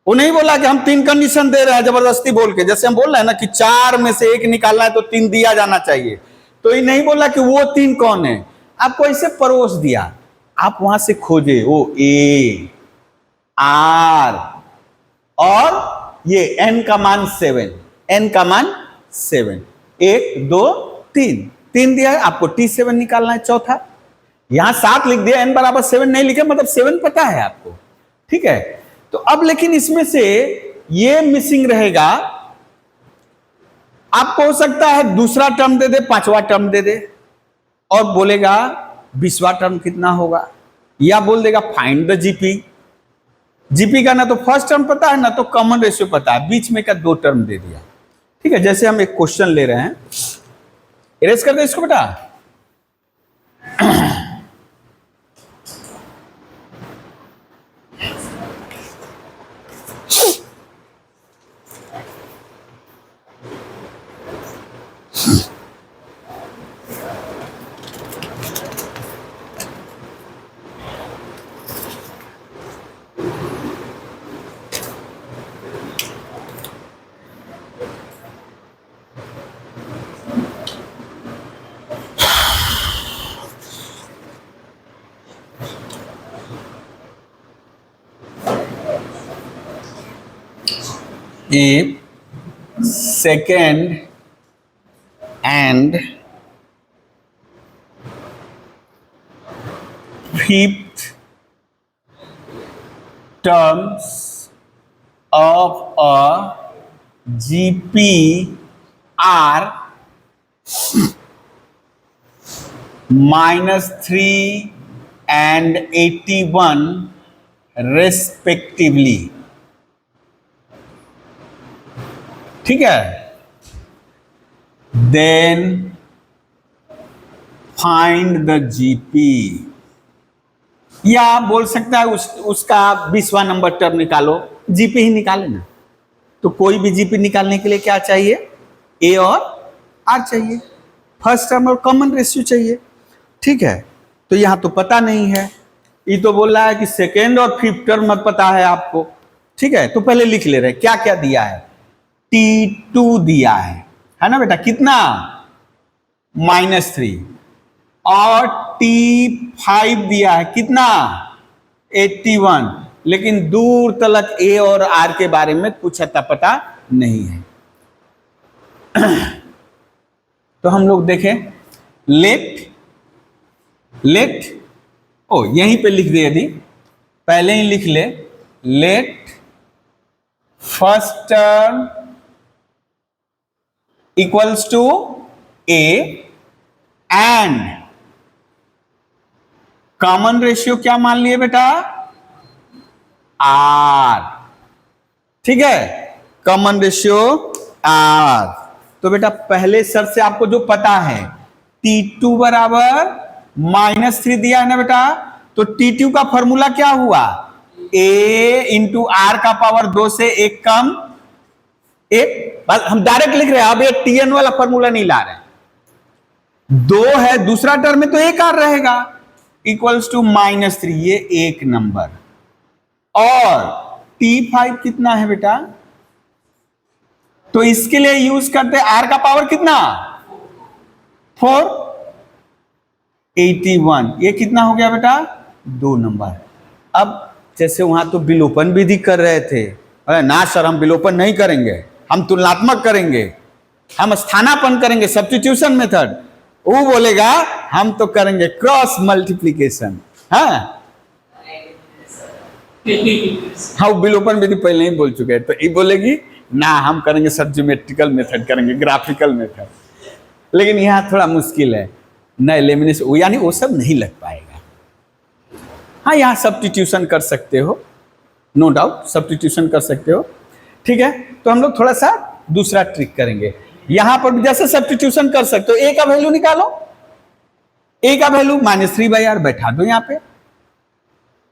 वो नहीं बोला कि हम 3 कंडीशन दे रहे हैं जबरदस्ती बोल के, जैसे हम बोल रहे हैं ना कि 4 में से 1 निकालना है तो 3 दिया जाना चाहिए, तो ये नहीं बोला कि वो 3 कौन है, आपको ऐसे परोस दिया, आप वहां से खोजे वो ए आर और ये एन का मान 7, एन का मान 7, 1 2 3 दिया है, आपको T7 निकालना है चौथा। यहां 7 लिख दिया, n बराबर 7 नहीं लिखे, मतलब 7 पता है आपको, ठीक है। तो अब लेकिन इसमें से ये मिसिंग रहेगा, आपको हो सकता है दूसरा टर्म दे दे, 5वां टर्म दे दे और बोलेगा 20वां टर्म कितना होगा, या बोल देगा फाइंड द जीपी। जीपी का ना तो फर्स्ट टर्म पता है ना तो कॉमन रेशियो पता है, बीच में का 2 टर्म दे दिया, ठीक है। जैसे हम एक क्वेश्चन ले रहे हैं, इरेज कर दे इसको बेटा। If second and fifth terms of a GP are -3 and 81 respectively, ठीक है, देन फाइंड द जीपी। या आप बोल सकता है उसका 20वां नंबर टर्म निकालो, जीपी ही निकाले ना, तो कोई भी जीपी निकालने के लिए क्या चाहिए, ए और आर चाहिए, फर्स्ट टर्म और कॉमन रेशियो चाहिए, ठीक है। तो यहां तो पता नहीं है, ये तो बोल रहा है कि सेकेंड और फिफ्थ टर्म मत पता है आपको, ठीक है। तो पहले लिख ले रहे क्या क्या दिया है, T2 दिया है ना बेटा, कितना -3, और T5 दिया है कितना 81, लेकिन दूर तलक ए और आर के बारे में कुछ अता पता नहीं है। तो हम लोग देखें लेट ओ यहीं पे लिख दे, यदि पहले ही लिख ले, let first term equals to A and common ratio क्या मान लिए बेटा, आर, ठीक है, कॉमन रेशियो आर। तो बेटा पहले सर से आपको जो पता है T2 बराबर -3 दिया है ना बेटा, तो T2 का फॉर्मूला क्या हुआ, A इंटू आर का पावर 2 से 1 कम 1, बस हम डायरेक्ट लिख रहे हैं, अब एक TN वाला फॉर्मूला नहीं ला रहे, 2 है दूसरा टर्म में तो 1 आर रहेगा, इक्वल्स टू -3, ये 1 नंबर, और T5 कितना है बेटा, तो इसके लिए यूज करते आर का पावर कितना 4, 81, ये कितना हो गया बेटा 2 नंबर। अब जैसे वहां तो विलोपन विधि कर रहे थे, अरे ना सर हम विलोपन नहीं करेंगे, हम तुलनात्मक करेंगे, हम स्थानापन्न करेंगे, सब्स्टिट्यूशन मेथड, वो बोलेगा हम तो करेंगे क्रॉस मल्टीप्लिकेशन। हाँ हाँ विलोपन विधि पहले ही बोल चुके हैं, तो ये बोलेगी ना हम करेंगे सर ज्योमेट्रिकल मेथड करेंगे, ग्राफिकल मेथड, लेकिन यहाँ थोड़ा मुश्किल है ना, एलिमिनेशन यानी वो सब नहीं लग पाएगा। हाँ यहाँ सब्स्टिट्यूशन कर सकते हो, नो डाउट सब्स्टिट्यूशन कर सकते हो, ठीक है। तो हम लोग थोड़ा सा दूसरा ट्रिक करेंगे, यहां पर भी जैसे सब्स्टिट्यूशन कर सकते हो, ए का वैल्यू निकालो, ए का वैल्यू -3/r बैठा दो यहाँ पे,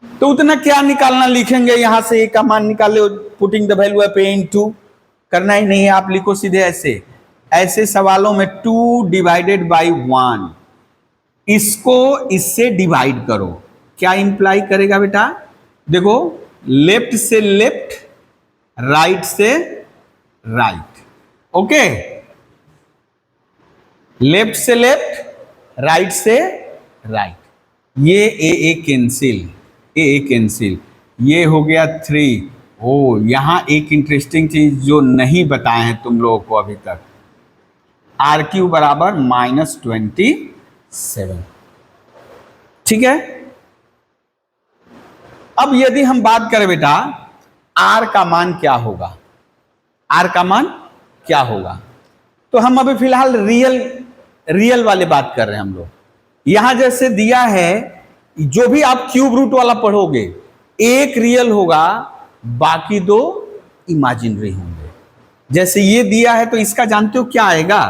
तो उतना क्या निकालना लिखेंगे, यहां से ए का मान निकाले, putting the value of A into, करना ही नहीं है, आप लिखो सीधे ऐसे, ऐसे सवालों में 2 डिवाइडेड बाई 1, इसको इससे डिवाइड करो, क्या इंप्लाई करेगा बेटा, देखो लेफ्ट से लेफ्ट राइट से राइट, ओके, लेफ्ट से लेफ्ट, राइट से राइट, ये ए कैंसिल, ए कैंसिल, ये हो गया 3। ओ, यहां एक इंटरेस्टिंग चीज जो नहीं बताए हैं तुम लोगों को अभी तक, आर क्यू बराबर -27, ठीक है। अब यदि हम बात करें बेटा आर का मान क्या होगा, आर का मान क्या होगा, तो हम अभी फिलहाल रियल वाले बात कर रहे हैं हम लोग। यहां जैसे दिया है, जो भी आप क्यूब रूट वाला पढ़ोगे, एक रियल होगा, बाकी 2 इमेजिनरी होंगे। जैसे ये दिया है तो इसका जानते हो क्या आएगा,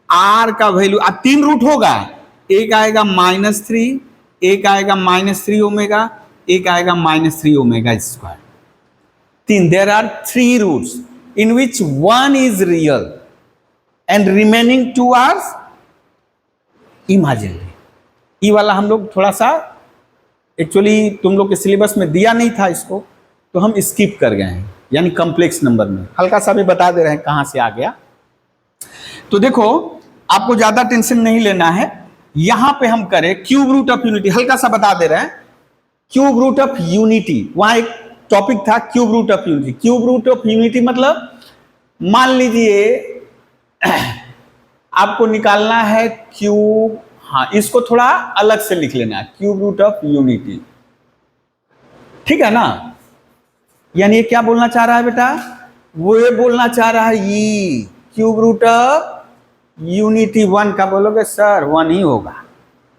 आर का वैल्यू, अब 3 रूट होगा, एक आएगा -3, एक आएगा -3 ओमेगा, एक आएगा -3 omega square. 3, there are 3 roots in which 1 is real and remaining 2 are imaginary. ये वाला हम लोग थोड़ा सा एक्चुअली तुम लोग के सिलेबस में दिया नहीं था इसको, तो हम स्किप कर गए हैं, यानी कॉम्प्लेक्स नंबर में हल्का सा भी बता दे रहे हैं कहां से आ गया। तो देखो आपको ज्यादा टेंशन नहीं लेना है, यहां पे हम करें क्यूब रूट ऑफ यूनिटी, हल्का सा बता दे रहे हैं, क्यूब रूट ऑफ यूनिटी, वहां एक टॉपिक था cube root of unity. Cube root of unity मतलब मान लीजिए आपको निकालना है क्यूब, हाँ इसको थोड़ा अलग से लिख लेना है, क्यूब रूट ऑफ यूनिटी, ठीक है ना। यानी ये क्या बोलना चाह रहा है बेटा, वो ये बोलना चाह रहा है ये क्यूब रूट ऑफ यूनिटी 1 का बोलोगे सर 1 ही होगा,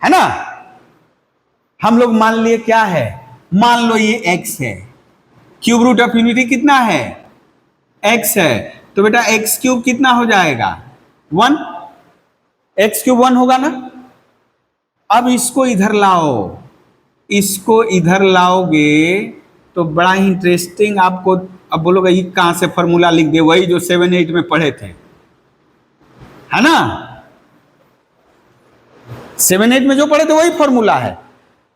है ना। हम लोग मान लिए क्या है, मान लो ये x है, क्यूब रूट ऑफ यूनिटी कितना है, x है, तो बेटा x क्यूब कितना हो जाएगा 1, x क्यूब 1 होगा ना। अब इसको इधर लाओ, इसको इधर लाओगे तो बड़ा ही इंटरेस्टिंग आपको, अब बोलोगे ये कहां से फॉर्मूला लिख दे, वही जो 7-8 में पढ़े थे, है ना, 7-8 में जो पढ़े थे वही फॉर्मूला है।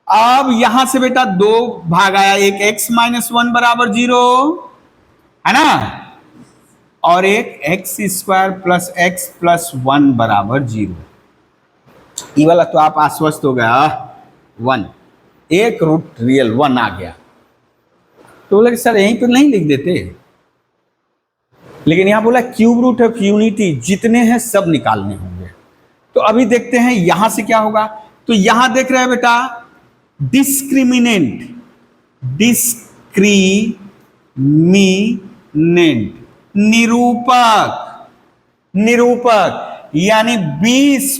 अब यहां से बेटा 2 भाग आया, एक x - 1 बराबर 0, है ना, और एक x² + x + 1 बराबर 0। ये वाला तो आप आश्वस्त हो गया, 1, एक रूट रियल 1 आ गया। तो बोला कि सर यहीं पर नहीं लिख देते, लेकिन यहां बोला क्यूब रूट ऑफ यूनिटी जितने हैं सब निकालने होंगे। तो अभी देखते हैं यहां से क्या होगा। तो यहां देख रहे हैं बेटा डिस्क्रिमिनेंट, निरूपक, निरूपक यानी b² -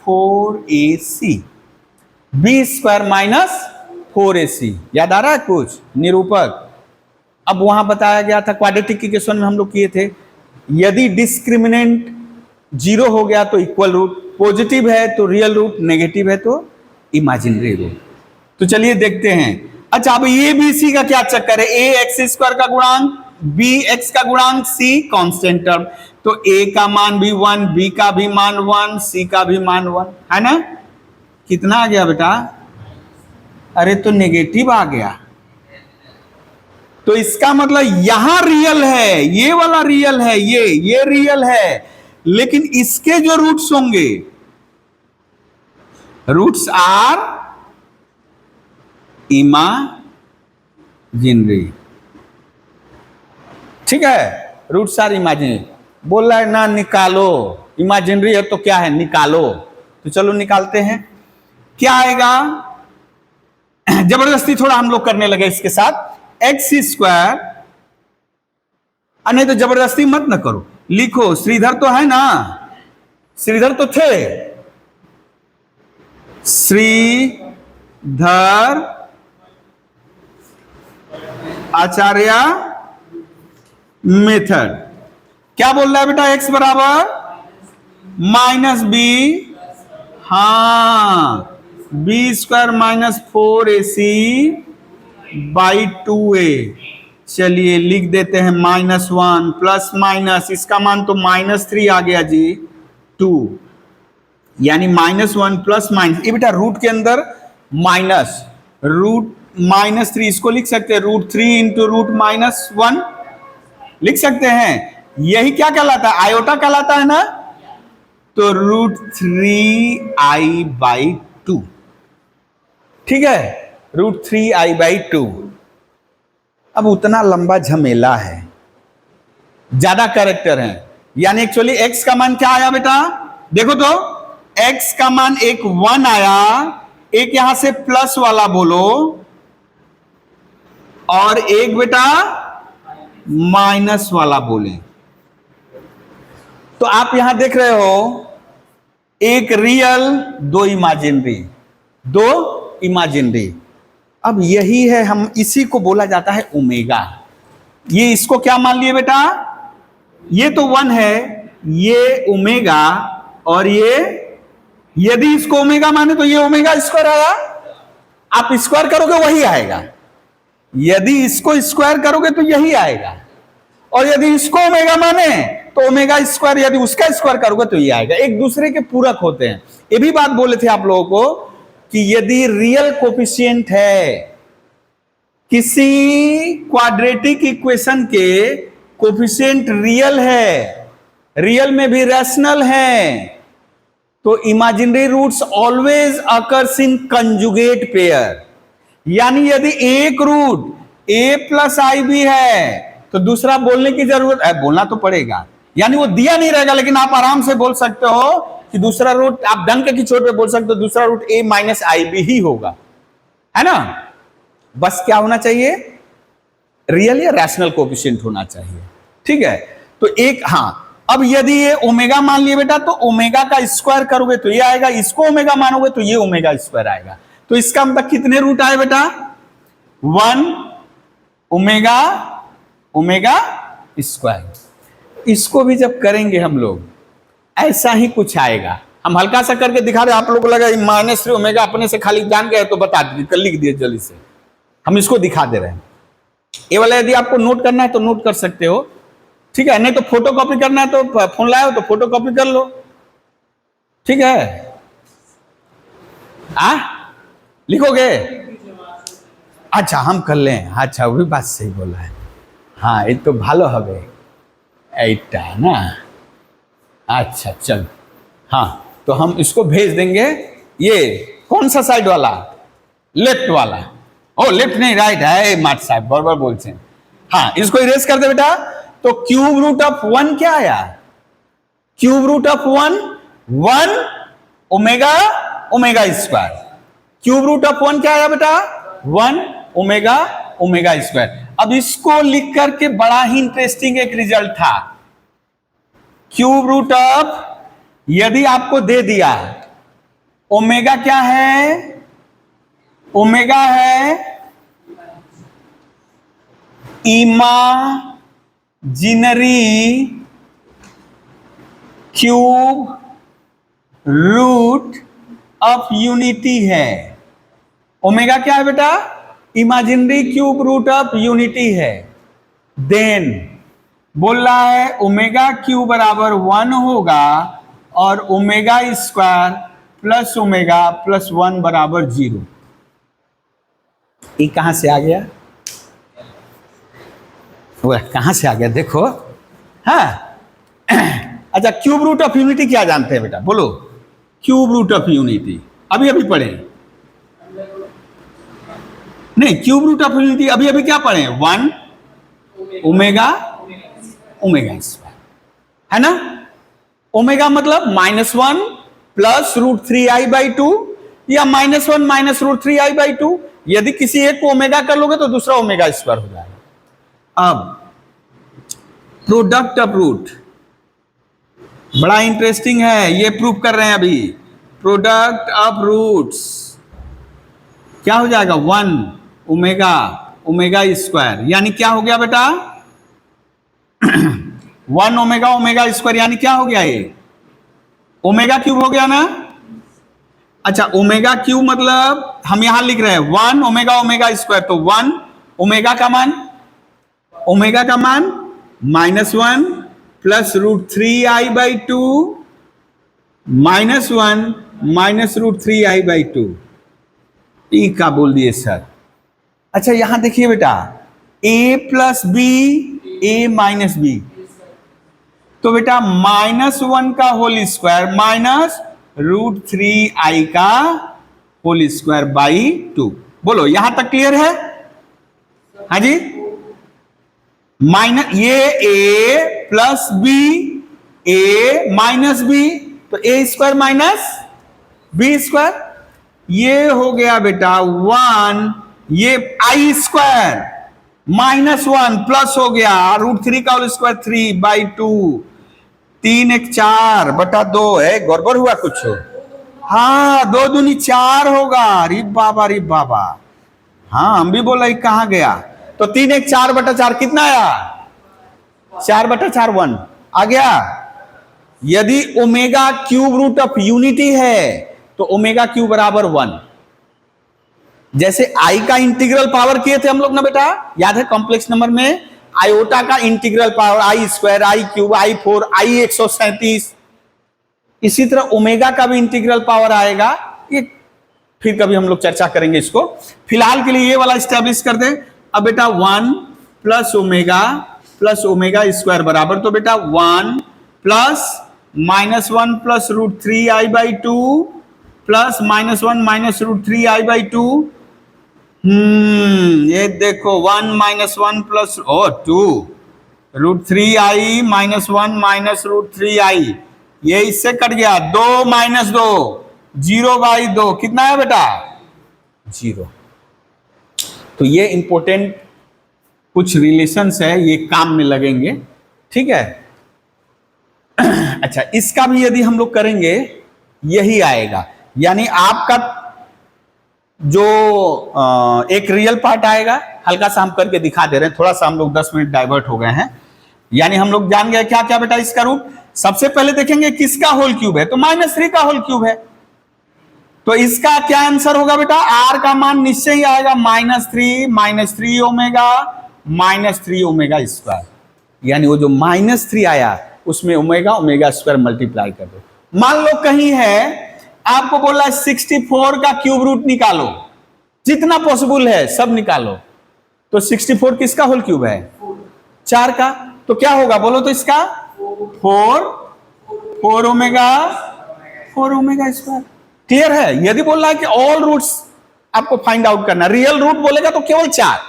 4ac, b² - 4ac, याद आ रहा है कुछ, निरूपक। अब वहां बताया गया था क्वाड्रेटिक इक्वेशन में हम लोग किए थे, यदि डिस्क्रिमिनेंट 0 हो गया तो इक्वल रूट, पॉजिटिव है तो रियल रूट, नेगेटिव है तो इमेजिनरी रूट। तो चलिए देखते हैं। अच्छा अब ए बी सी का क्या चक्कर है, a x² का गुणांक, b x का गुणांक, c कांस्टेंट टर्म, तो a का मान भी 1, b का भी मान 1, c का भी मान 1, है ना। कितना आ गया बेटा, अरे तो नेगेटिव आ गया। तो इसका मतलब यहां रियल है, ये वाला रियल है, ये रियल है, लेकिन इसके जो रूट्स होंगे, रूट्स आर इमेजिनरी, ठीक है, रूट्स आर इमेजिनरी। बोल रहा है ना निकालो, इमेजिनरी है तो क्या है निकालो, तो चलो निकालते हैं। क्या आएगा, जबरदस्ती थोड़ा हम लोग करने लगे इसके साथ, x², नहीं तो जबरदस्ती मत न करो, लिखो, श्रीधर तो है ना, श्रीधर तो थे, श्रीधर आचार्य मेथड। क्या बोल रहा है बेटा, x बराबर -b, हाँ b² - 4ac / 2a। चलिए लिख देते हैं -1 प्लस माइनस, इसका मान तो -3 आ गया जी, 2, यानी -1 प्लस माइनस, ये बेटा रूट के अंदर माइनस, रूट -3 इसको लिख सकते हैं, √3 इंटू √-1 लिख सकते हैं। यही क्या कहलाता है? आयोटा कहलाता है ना। तो √3i/2, ठीक है, √3i/2। अब उतना लंबा झमेला है, ज्यादा कैरेक्टर है, यानी एक्चुअली x का मान क्या आया बेटा? देखो तो x का मान एक 1 आया, एक यहां से प्लस वाला बोलो, और एक बेटा माइनस वाला बोले। तो आप यहां देख रहे हो, एक रियल, दो इमेजिनरी। अब यही है, हम इसी को बोला जाता है ओमेगा। ये इसको क्या मान लिए बेटा? ये तो 1 है, ये ओमेगा, और ये यदि इसको ओमेगा माने तो ये ओमेगा स्क्वायर आया। आप स्क्वायर करोगे वही आएगा, यदि इसको स्क्वायर करोगे तो यही आएगा, और यदि इसको ओमेगा माने तो ओमेगा स्क्वायर, यदि उसका स्क्वायर करोगे तो ये आएगा। एक दूसरे के पूरक होते हैं। ये भी बात बोले थे आप लोगों को कि यदि रियल कोफिशिएंट है, किसी क्वाड्रेटिक इक्वेशन के कोफिशिएंट रियल है, रियल में भी रैशनल है, तो imaginary roots always occurs in conjugate pair. यानी यदि एक रूट a+ib है तो दूसरा बोलने की जरूरत है, बोलना तो पड़ेगा, यानी वो दिया नहीं रहेगा, लेकिन आप आराम से बोल सकते हो कि दूसरा रूट, आप डंक की चोट पे बोल सकते हो दूसरा रूट a-ib ही होगा, है ना। बस क्या होना चाहिए? रियल या रैशनल कोफिशिएंट होना चाहिए, ठीक है। तो एक, हाँ, अब यदि ये ओमेगा मान लिए बेटा, तो ओमेगा का स्क्वायर करोगे तो ये आएगा, इसको ओमेगा मानोगे तो ये ओमेगा स्क्वायर आएगा। तो इसका मतलब कितने रूट आए बेटा? 1 ओमेगा स्क्वायर। इसको भी जब करेंगे हम लोग, ऐसा ही कुछ आएगा। हम हल्का सा करके दिखा रहे, आप लोगों को लगा -3 ओमेगा अपने से खाली जान गए तो बता दीजिए, लिख दिए जल्दी से। हम इसको दिखा दे रहे हैं। ये वाला यदि आपको नोट करना है तो नोट कर सकते हो, ठीक है, नहीं तो फोटो कॉपी करना है तो फोन लाए हो तो फोटो कॉपी कर लो, ठीक है। लिखोगे? अच्छा, हम कर लें। अच्छा, वो भी बात सही बोला है। हाँ, ये तो भालो হবে এইটা ना। अच्छा, चल, हाँ, तो हम इसको भेज देंगे। ये कौन सा साइड वाला? लेफ्ट वाला। ओ, लेफ्ट नहीं, राइट है, माट साहब बराबर बोलते हैं। हाँ, इसको इरेज कर दे बेटा। तो क्यूब रूट ऑफ 1 क्या आया? Cube root of 1 omega square. Cube root of 1 क्या आया बेटा? 1 ओमेगा स्क्वायर। अब इसको लिख करके बड़ा ही इंटरेस्टिंग एक रिजल्ट था। क्यूब रूट ऑफ, यदि आपको दे दिया ओमेगा क्या है? ओमेगा है imaginary cube root of unity है। ओमेगा क्या है बेटा? Imaginary cube root of unity है। देन बोल रहा है ओमेगा क्यू बराबर 1 होगा और omega square plus omega plus 1 बराबर 0। ये कहां से आ गया? वह कहां से आ गया देखो। हाँ, अच्छा, क्यूब रूट ऑफ यूनिटी क्या जानते हैं बेटा? बोलो, क्यूब रूट ऑफ यूनिटी अभी अभी पढ़े नहीं? क्यूब रूट ऑफ यूनिटी अभी अभी क्या पढ़े? 1 ओमेगा स्क्वायर, है ना। ओमेगा मतलब -1 प्लस √3i/2 या -1 माइनस √3i/2। यदि किसी एक को ओमेगा कर लोगे तो दूसरा ओमेगा स्क्वायर हो जाएगा। अब प्रोडक्ट ऑफ रूट बड़ा इंटरेस्टिंग है, ये प्रूव कर रहे हैं अभी। प्रोडक्ट ऑफ रूट्स क्या हो जाएगा? 1 ओमेगा स्क्वायर, यानी क्या हो गया बेटा? 1 ओमेगा स्क्वायर, यानी क्या हो गया? ये ओमेगा क्यूब हो गया ना। अच्छा, ओमेगा क्यूब मतलब हम यहां लिख रहे हैं 1 ओमेगा स्क्वायर, तो 1 ओमेगा का मान -1 प्लस √3i/2 -1 माइनस √3i/2। ई का बोल दिए सर, अच्छा यहां देखिए बेटा, a plus B, A minus B, तो बेटा -1 का होल स्क्वायर माइनस √3i का होल स्क्वायर बाई 2। बोलो यहां तक क्लियर है? हाँ जी, माइनस ये a plus B, A minus B, तो A square minus B square, ये हो गया बेटा 1, ये आई स्क्वायर -1 प्लस हो गया √3 का होल स्क्वायर 3/2, 3 1 4 बटा 2 है, गड़बड़ हुआ कुछ? हाँ 2 दूनी 4 होगा। अरे बाबा, अरे बाबा, हाँ हम भी बोला कहां गया। तो 3 1 4 बटा 4 कितना आया? 4 बटा 4 1 आ गया। यदि omega cube root of unity है तो ओमेगा क्यूब बराबर 1। जैसे आई का इंटीग्रल पावर किए थे हम लोग ना बेटा, याद है कॉम्प्लेक्स नंबर में आयोटा का इंटीग्रल पावर आई स्क्वायर, आई क्यूब, आई 4, आई 137। इसी तरह ओमेगा का भी इंटीग्रल पावर आएगा, ये फिर कभी हम लोग चर्चा करेंगे इसको। फिलहाल के लिए ये वाला स्टैब्लिश कर दें। अब बेटा 1 प्लस ओमेगा स्क्वायर बराबर, तो बेटा 1 plus -1 plus √3i/2 plus -1 minus √3i/2। ये देखो 1 - 1 प्लस 2 √3i -1 माइनस √3i, ये इससे कट गया 2 - 2 0/2, कितना है बेटा? 0। तो ये इंपॉर्टेंट कुछ रिलेशंस है, ये काम में लगेंगे, ठीक है। अच्छा इसका भी यदि हम लोग करेंगे यही आएगा, यानी आपका जो एक रियल पार्ट आएगा, हल्का सा हम करके दिखा दे रहे हैं, थोड़ा सा हम लोग 10 मिनट डाइवर्ट हो गए हैं। यानी हम लोग जान गए क्या क्या बेटा इसका रूट। सबसे पहले देखेंगे किसका होल क्यूब है, तो -3 का होल क्यूब है, तो इसका क्या आंसर होगा बेटा? आर का मान निश्चय ही आएगा -3 ओमेगा -3 ओमेगा स्क्वायर, यानी वो जो -3 आया उसमें ओमेगा स्क्वायर मल्टीप्लाई कर दो। मान लो कहीं है आपको बोला 64 का क्यूब रूट निकालो, जितना पॉसिबल है सब निकालो, तो 64 किसका होल क्यूब है? 4 का, तो क्या होगा बोलो तो इसका 4 ओमेगा स्क्वायर। क्लियर है? यदि बोल रहा है कि ऑल रूट्स आपको फाइंड आउट करना, रियल रूट बोलेगा तो केवल 4,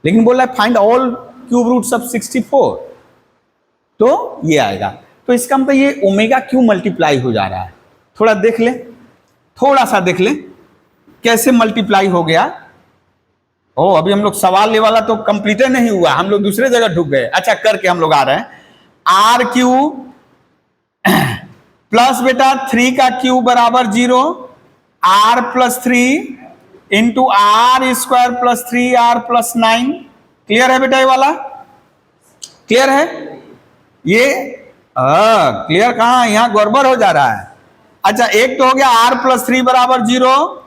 लेकिन बोल रहा है find all cube roots of 64, तो ये आएगा। तो इसका मतलब ये ओमेगा क्यूब मल्टीप्लाई हो जा रहा है। थोड़ा देख ले, थोड़ा सा देख ले कैसे मल्टीप्लाई हो गया। ओ अभी हम लोग सवाल ले वाला तो कंप्लीट नहीं हुआ, हम लोग दूसरे जगह ढुक गए। अच्छा करके हम लोग आ रहे हैं, आर क्यूब प्लस बेटा 3 का क्यूब बराबर 0, R plus 3 into R square plus 3r plus 9। Clear है बेटा ये वाला? क्लियर है? ये क्लियर कहां, यहां गड़बड़ हो जा रहा है। अच्छा एक तो हो गया r प्लस 3 बराबर 0,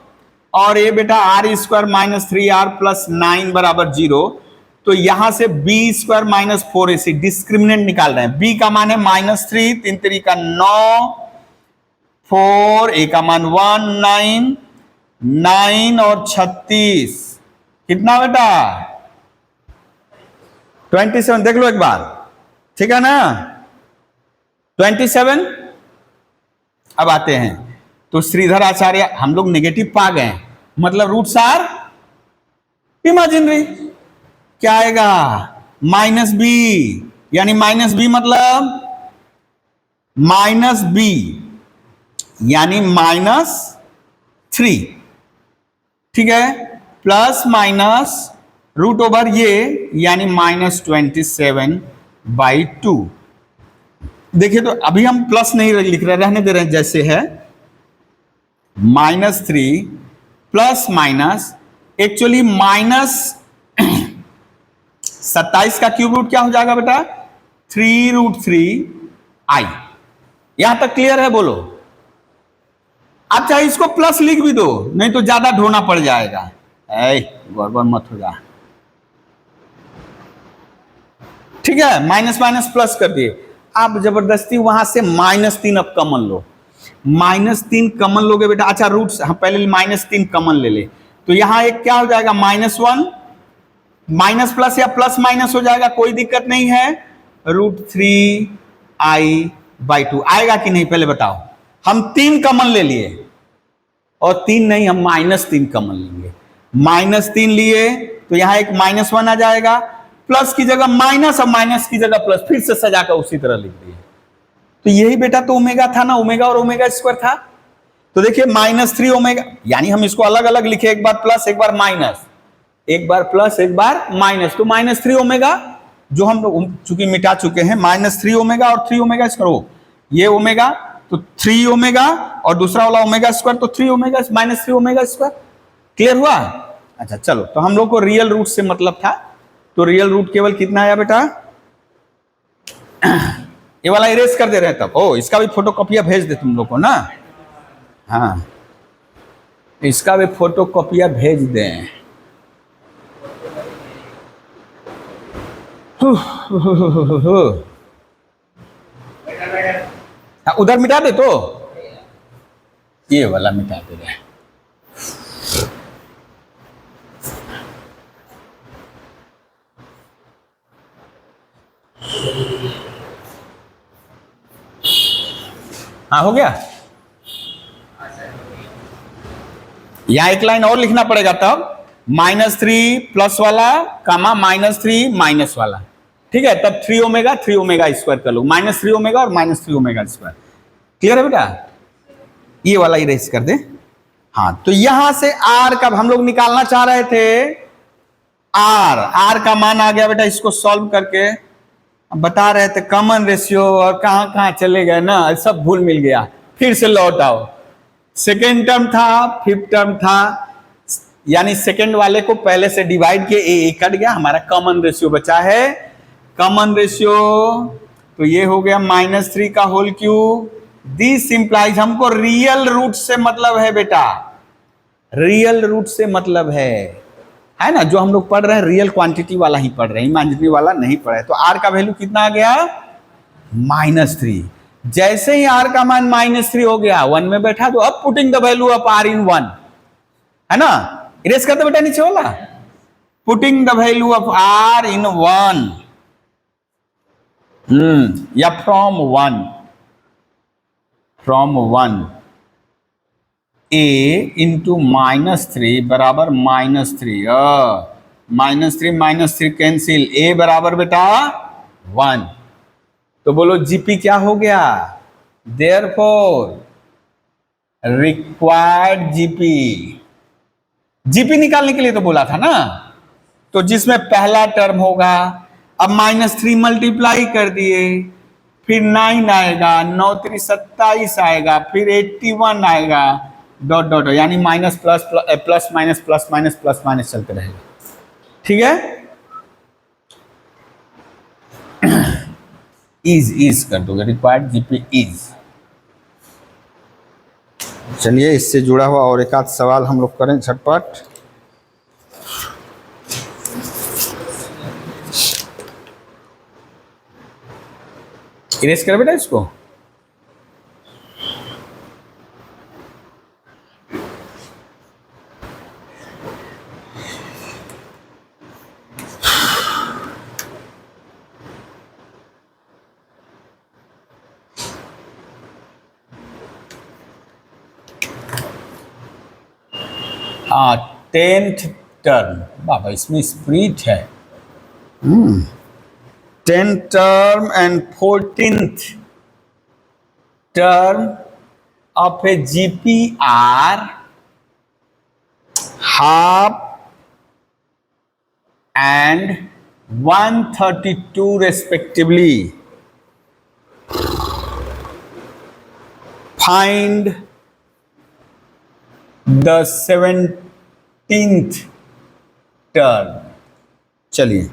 और ये बेटा are square minus 3r plus 9 बराबर 0। तो यहां से B square minus 4ac discriminant निकाल रहे हैं। बी का मान है -3, 3 3 का 9, 4, ए का मान 1 9 और 36 कितना बेटा? 27। देख लो एक बार, ठीक है ना? 27। अब आते हैं तो श्रीधर आचार्य, हम लोग नेगेटिव पा गए, मतलब रूट्स आर इमेजिनरी। क्या आएगा? -b, यानी -b मतलब -b यानी -3, ठीक है, प्लस माइनस रूट ओवर ये यानी -27/2। देखिए तो अभी हम प्लस नहीं लिख रहे, रहने दे रहे हैं जैसे है। -3 प्लस माइनस, एक्चुअली -27 का क्यूब रूट क्या हो जाएगा बेटा? 3√3i। यहां तक क्लियर है? बोलो। आप चाहे इसको प्लस लिख भी दो, नहीं तो ज्यादा ढोना पड़ जाएगा, गड़बड़ मत हो जा, ठीक है। माइनस माइनस प्लस कर दिए, आप जबरदस्ती वहां से -3 अब कमन लो, -3 कमन लोगे बेटा। अच्छा रूट्स, हम पहले -3 कमन ले ले, तो यहां एक क्या हो जाएगा -1, माइनस प्लस या प्लस माइनस हो जाएगा, कोई दिक्कत नहीं है। √3i/2 आएगा कि नहीं पहले बताओ। हम 3 कॉमन ले लिए, और 3 नहीं, हम -3 कॉमन लेंगे। -3 लिए तो यहां एक -1 आ जाएगा, प्लस की जगह माइनस और माइनस की जगह प्लस, फिर से सजाकर उसी तरह लिख दिए। तो यही बेटा तो ओमेगा था ना, ओमेगा और ओमेगा स्क्वायर था। तो देखिए -3 ओमेगा, यानी हम इसको अलग अलग लिखे, एक बार प्लस एक बार माइनस, एक बार प्लस एक बार माइनस, तो -3 ओमेगा जो हम लोग चूंकि मिटा चुके हैं, -3 ओमेगा और 3 ओमेगा स्क्वायर, ये ओमेगा तो 3 ओमेगा और दूसरा वाला ओमेगा स्क्वायर, तो 3 ओमेगा -3 ओमेगा स्क्वायर। क्लियर हुआ? अच्छा चलो, तो हम लोग को रियल रूट से मतलब था, तो रियल रूट केवल कितना आया बेटा, ये वाला इरेज कर दे रहे हैं तब। ओ, इसका भी फोटोकॉपिया भेज दे तुम लोग को ना, हाँ इसका भी फोटोकॉपिया भेज दें। उधर मिटा दे, तो ये वाला मिटा दे रहे। हाँ हो गया। यहां एक लाइन और लिखना पड़ेगा तब, -3 प्लस वाला कामा -3 माइनस वाला, ठीक है, तब 3 ओमेगा स्क्वायर कर लो, -3 ओमेगा और -3 ओमेगा स्क्वायर। क्लियर है बेटा? ये वाला इरेज कर दे। हाँ, तो यहां से r का हम लोग निकालना चाह रहे थे, r का मान आ गया बेटा, इसको सॉल्व करके बता रहे थे कॉमन रेशियो, और कहां कहां चले गए ना, सब भूल मिल गया। फिर से लौट आओ, सेकेंड टर्म था, फिफ्थ टर्म था, यानी सेकेंड वाले को पहले से डिवाइड किए, ए कट गया, हमारा कॉमन रेशियो बचा है। कॉमन रेशियो तो ये हो गया -3 का होल क्यूब। दिस इंप्लाइज, हमको रियल रूट से मतलब है बेटा, रियल रूट से मतलब है ना, जो हम लोग पढ़ रहे हैं रियल क्वांटिटी वाला ही पढ़ रहे हैं, इमेजिनरी वाला नहीं पढ़ रहे। तो r का वैल्यू कितना आ गया, -3। जैसे ही r का मान -3 हो गया, 1 में बैठा, तो अब putting the value of r इन 1, है ना, इरेज करते बेटा नीचे वाला, putting the value of r इन 1, या फ्रॉम 1 a इंटू -3 बराबर -3 कैंसिल, a बराबर बेटा 1। तो बोलो जीपी क्या हो गया, देयरफॉर रिक्वायर्ड जीपी निकालने के लिए तो बोला था ना, तो जिसमें पहला टर्म होगा, अब -3 मल्टीप्लाई कर दिए, फिर 9 आएगा, 9 3 27 आएगा, फिर 81 आएगा, डॉट डॉट, यानी minus plus plus minus plus minus plus minus चलते रहेगा। ठीक है, इज कर दोगे, रिक्वायर्ड जीपी इज। चलिए, इससे जुड़ा हुआ और एक आध सवाल हम लोग करें झटपट। इरेज कर बेटा इसको। हाँ, 10th टर्म, बाबा इसमें स्प्रिट है। 10th term and 14th term of A GPR half and 132 respectively. Find the 17th term. चलिए,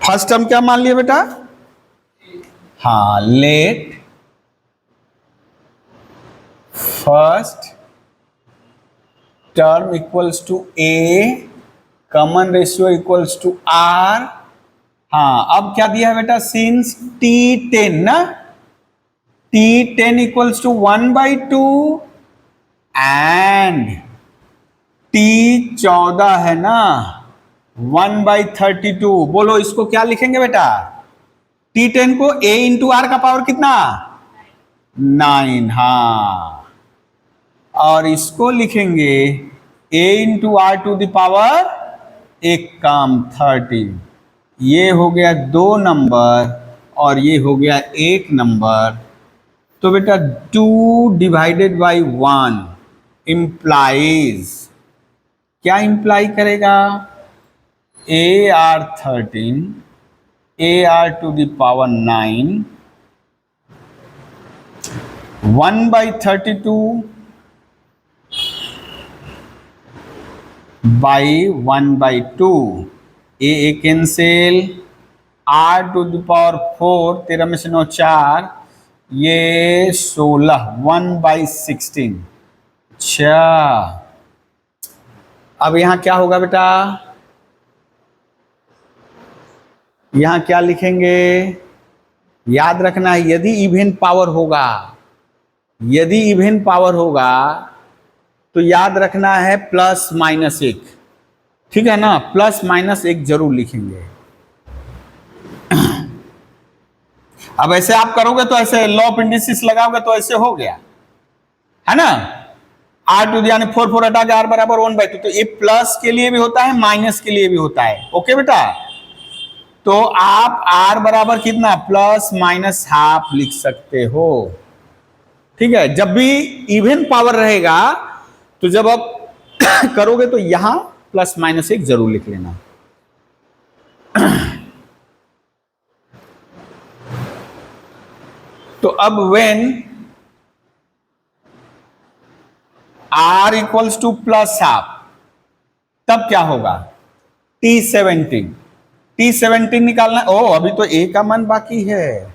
फर्स्ट टर्म क्या मान लिया बेटा, हाँ, let first term equals to A, common ratio equals to R. हाँ, अब क्या दिया है बेटा, सिंस T10 ना, T10 equals to 1/2 and T14 है ना 1/32। बोलो इसको क्या लिखेंगे बेटा, T10 को A इंटू आर का पावर कितना, 9। हाँ, और इसको लिखेंगे A into are to the power एक काम 13। ये हो गया 2 नंबर और ये हो गया 1 नंबर। तो बेटा 2 डिवाइडेड बाई 1 इम्प्लाइज, क्या इम्प्लाई करेगा, AR13 AR to the power 9 1/32 by 1/2, A cancel, R to the power 4, 13 में से 9 4, ये 16, 1/16। अच्छा, अब यहां क्या होगा बेटा, यहां क्या लिखेंगे, याद रखना है यदि इवन पावर होगा, यदि इवन पावर होगा तो याद रखना है +-1, ठीक है ना, +-1 जरूर लिखेंगे। अब ऐसे आप करोगे तो ऐसे लॉ ऑफ इंडिसेस लगाओगे तो ऐसे हो गया है ना, R टू यानी 4 4 हटा के R बराबर 1/2। तो ये प्लस के लिए भी होता है, माइनस के लिए भी होता है। ओके बेटा, तो आप R बराबर कितना, +-½ लिख सकते हो। ठीक है, जब भी इवन पावर रहेगा तो जब आप करोगे तो यहां +-1 जरूर लिख लेना। तो अब व्हेन R इक्वल्स टू +½ तब क्या होगा, T17 निकालना। ओ अभी तो A का मान बाकी है,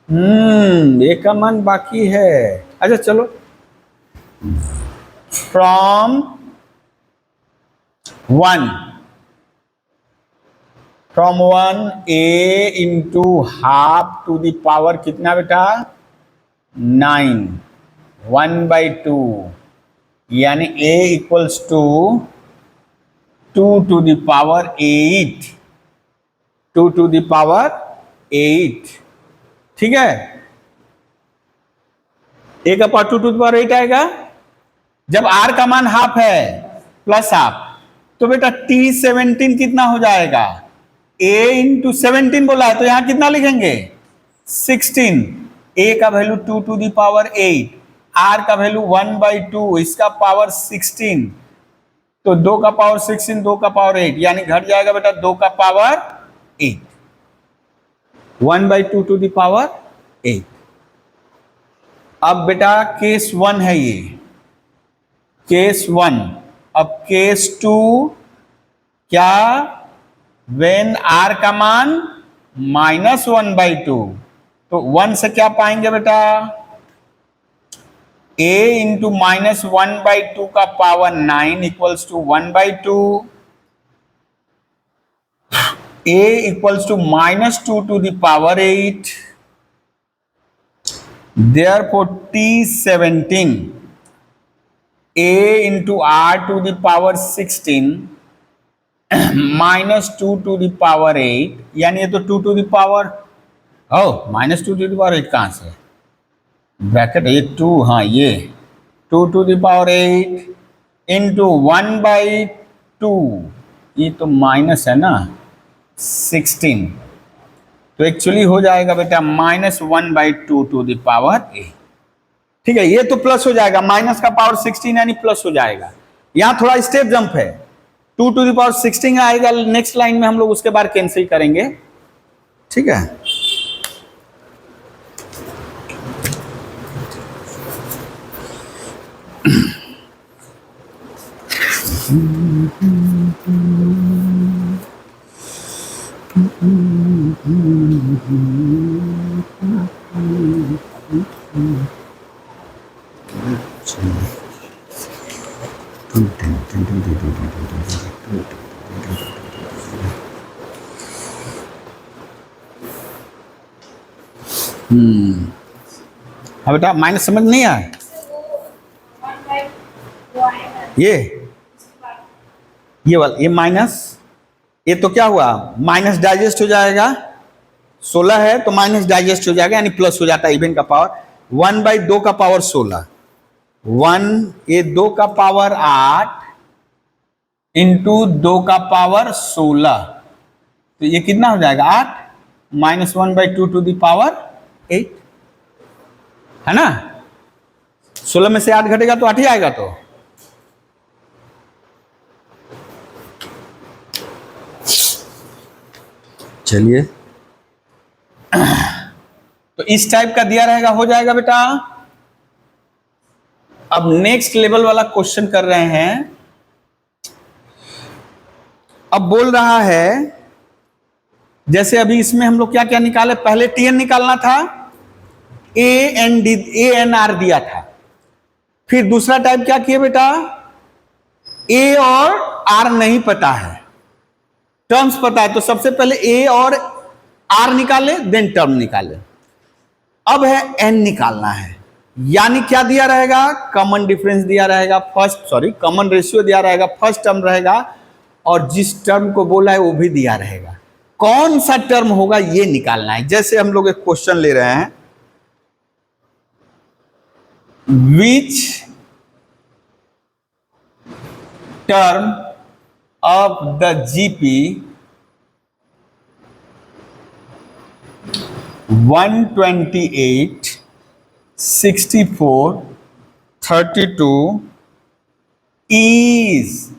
A का मान बाकी है। अच्छा चलो, फ्रॉम 1 A इंटू हाफ टू द पावर कितना बेटा, 9, 1/2, यानी A equals to 2 to the power 8, 2 to the power 8। ठीक है, A का पावर 2 टू द पावर 8 आएगा। जब R का मान हाफ है +½ तो बेटा T17 कितना हो जाएगा, A इंटू 17 बोला है तो यहां कितना लिखेंगे, 16। A का value 2 to the power 8, R का वैल्यू 1/2, इसका पावर 16, तो 2 का पावर 16, 2 का पावर 8, यानी घट जाएगा बेटा 2 का पावर 8, 1/2 टू द पावर 8। अब बेटा केस 1 है ये, केस 1। अब केस 2 क्या, वेन R का मान -1/2, तो 1 से क्या पाएंगे बेटा, A इंटू -1/2 का power 9 equals to 1/2, A equals to -2 to the power 8। Therefore T17 A into R to the power 16 -2 to the power 8, यानी ये तो 2 to the power, -2 to the power 8 कहां से, ब्रैकेट ये 2, हाँ ये 2 to the power 8 इंटू 1/2, ये तो माइनस है ना 16, तो एक्चुअली हो जाएगा बेटा -1/2 टू द पावर 8। ठीक है, ये तो प्लस हो जाएगा, माइनस का पावर 16 यानी प्लस हो जाएगा। यहां थोड़ा स्टेप जंप है, 2 टू द पावर 16 आएगा नेक्स्ट लाइन में, हम लोग उसके बाद कैंसिल करेंगे। ठीक है, हाँ बेटा, माइनस समझ नहीं आया? ये वाला, ये माइनस, ये तो क्या हुआ, माइनस डाइजेस्ट हो जाएगा, 16 है तो माइनस डाइजेस्ट हो जाएगा, यानी प्लस हो जाता है इवन का पावर। 1/2 का पावर 16, 1 ये 2 का पावर 8 इंटू 2 का पावर 16, तो ये कितना हो जाएगा 8 माइनस 1/2 टू द पावर 8, है ना। 16 में से 8 घटेगा तो 8 ही आएगा। तो चलिए, तो इस टाइप का दिया रहेगा, हो जाएगा बेटा। अब नेक्स्ट लेवल वाला क्वेश्चन कर रहे हैं। अब बोल रहा है, जैसे अभी इसमें हम लोग क्या क्या निकाले, पहले टीएन निकालना था, ANR दिया था। फिर दूसरा टाइप क्या किए बेटा, ए और आर नहीं पता है, टर्म्स पता है, तो सबसे पहले ए और आर निकाले, देन टर्म निकाले। अब है एन निकालना है, यानी क्या दिया रहेगा, कॉमन डिफरेंस दिया रहेगा, कॉमन रेशियो दिया रहेगा, फर्स्ट टर्म रहेगा, और जिस टर्म को बोला है वो भी दिया रहेगा। कौन सा टर्म होगा ये निकालना है। जैसे हम लोग एक क्वेश्चन ले रहे हैं, which term of the GP 128, 64, 32 is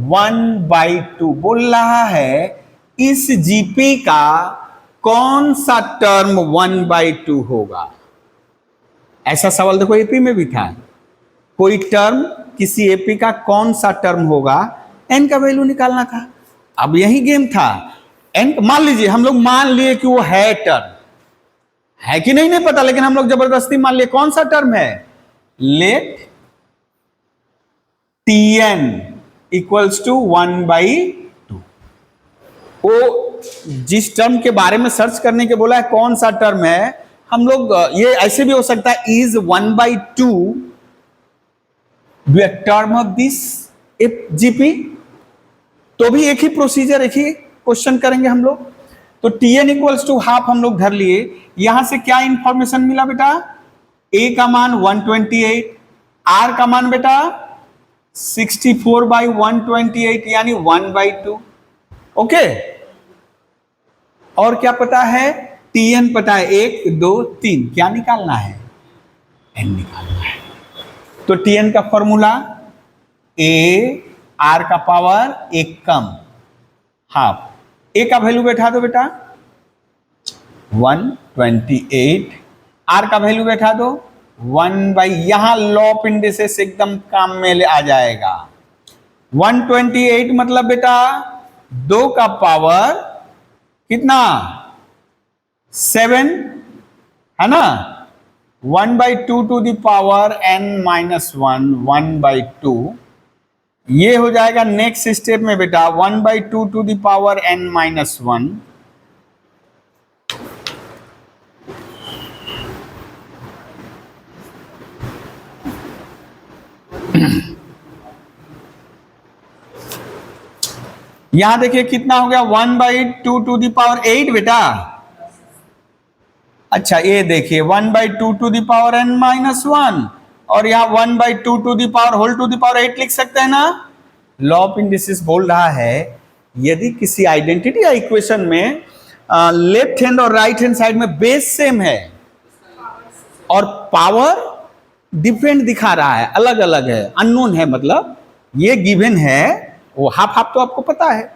1/2। बोल रहा है इस जीपी का कौन सा टर्म 1/2 होगा। ऐसा सवाल देखो एपी में भी था, कोई टर्म किसी एपी का कौन सा टर्म होगा, एन का वैल्यू निकालना था। अब यही गेम था, एन मान लीजिए, हम लोग मान लिए कि वो है टर्म, है कि नहीं पता, लेकिन हम लोग जबरदस्ती मान लिए। कौन सा टर्म है, लेट Tn इक्वल्स टू 1/2। वो जिस टर्म के बारे में सर्च करने के बोला है कौन सा टर्म है, हम लोग ये ऐसे भी हो सकता है, is 1/2 be a term of this GP, तो भी एक ही प्रोसीजर, एक ही क्वेश्चन करेंगे हम लोग। तो Tn इक्वल्स टू हाफ हम लोग धर लिए। यहां से क्या इंफॉर्मेशन मिला बेटा, ए का मान 128, आर का मान बेटा 64/128 यानी 1/2। ओके, और क्या पता है, Tn पता है 1 2 3, क्या निकालना है, n निकालना है। तो Tn का फॉर्मूला ए आर का पावर 1 कम हाफ, ए का वैल्यू बैठा दो बेटा 128, आर का वैल्यू बैठा दो 1/, यहां लॉ ऑफ इंडिसेस एकदम काम में आ जाएगा। 128 मतलब बेटा 2 का पावर कितना 7, है ना, 1/2 टू द पावर n-1, 1/2। ये हो जाएगा नेक्स्ट स्टेप में बेटा 1/2 टू द पावर n-1। यहां देखिए कितना हो गया, 1/2 टू द पावर 8 बेटा। अच्छा ये देखिए 1/2 टू द पावर n-1, और यहां 1/2 to the power whole to the power 8 लिख सकते हैं ना। लॉ ऑफ इंडिसेस बोल रहा है, यदि किसी आइडेंटिटी या इक्वेशन में लेफ्ट हैंड और राइट हैंड साइड में बेस सेम है और पावर डिफरेंट दिखा रहा है, अलग अलग है, अननोन है, मतलब ये गिवन है, वो हाफ हाफ तो आपको पता है,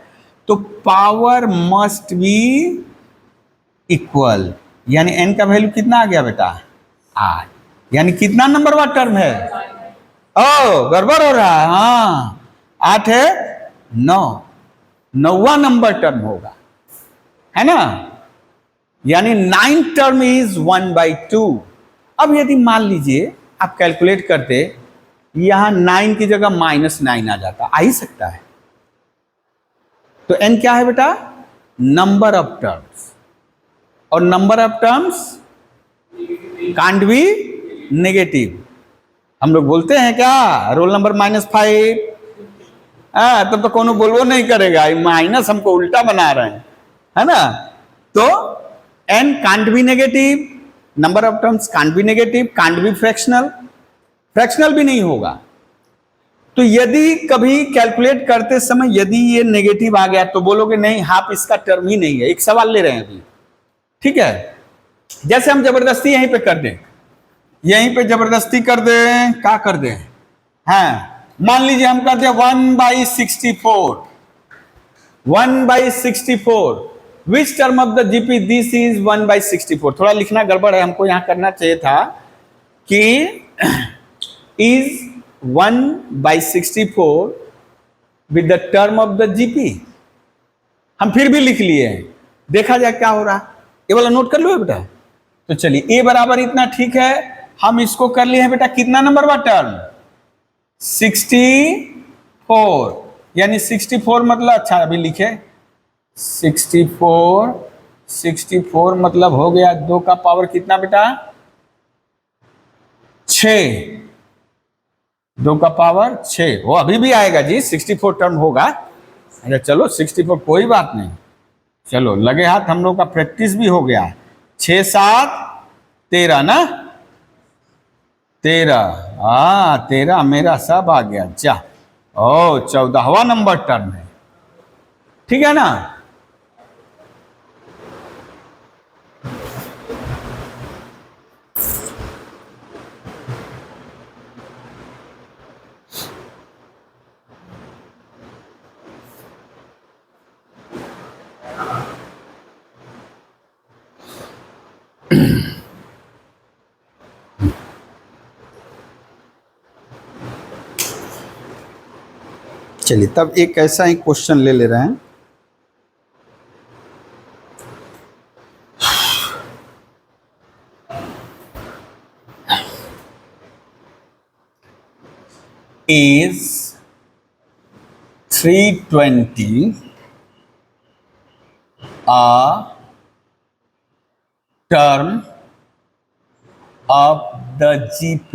तो पावर मस्ट बी इक्वल, यानी n का वैल्यू कितना आ गया बेटा 8, यानी कितना नंबर वाला टर्म है, ओ गड़बड़ हो रहा है, हाँ 8 है 9, 9वां नंबर टर्म होगा, है ना। यानी 9th टर्म इज 1/2। अब यदि मान लीजिए आप कैलकुलेट करते, यहां 9 की जगह -9 आ जाता, आ ही सकता है। तो n क्या है बेटा? नंबर ऑफ टर्म्स, और number of terms can't be negative. हम लोग बोलते हैं क्या रोल नंबर -5? तब तो कोनो बोलवो नहीं करेगा, माइनस हमको उल्टा बना रहे हैं, है ना। तो n can't be negative, number of terms can't be negative, can't be fractional, fractional भी नहीं होगा। तो यदि कभी कैलकुलेट करते समय यदि ये नेगेटिव आ गया तो बोलोगे नहीं हाफ इसका टर्म ही नहीं है। एक सवाल ले रहे हैं अभी, ठीक है। जैसे हम जबरदस्ती यहीं पे कर दें, यहीं पे जबरदस्ती कर दें, क्या कर दें, हाँ मान लीजिए हम कर दें 1/64, 1/64, which term of the GP this is 1/64। थोड़ा लिखना गड़बड़ है, हमको यहां करना चाहिए था कि is 1/64 with the term of the GP. हम फिर भी लिख लिए हैं, देखा जाए क्या हो रहा। ये वाला नोट कर लो बेटा। तो चलिए a बराबर इतना, ठीक है। हम इसको कर लिए हैं बेटा, कितना नंबर का टर्म? 64, यानी 64 मतलब, अच्छा अभी लिखे 64 मतलब हो गया 2 का पावर कितना बेटा? 6, 2 का पावर 6। वो अभी भी आएगा जी, 64 टर्म होगा। अच्छा चलो 64 कोई बात नहीं, चलो लगे हाथ, हम लोग का प्रैक्टिस भी हो गया। 6 7 13 ना, 13, हाँ 13 मेरा सब आ गया। जा ओ 14वां नंबर टर्म है, ठीक है ना। चलिए तब एक ऐसा ही क्वेश्चन ले रहे हैं। is 320 a term of the GP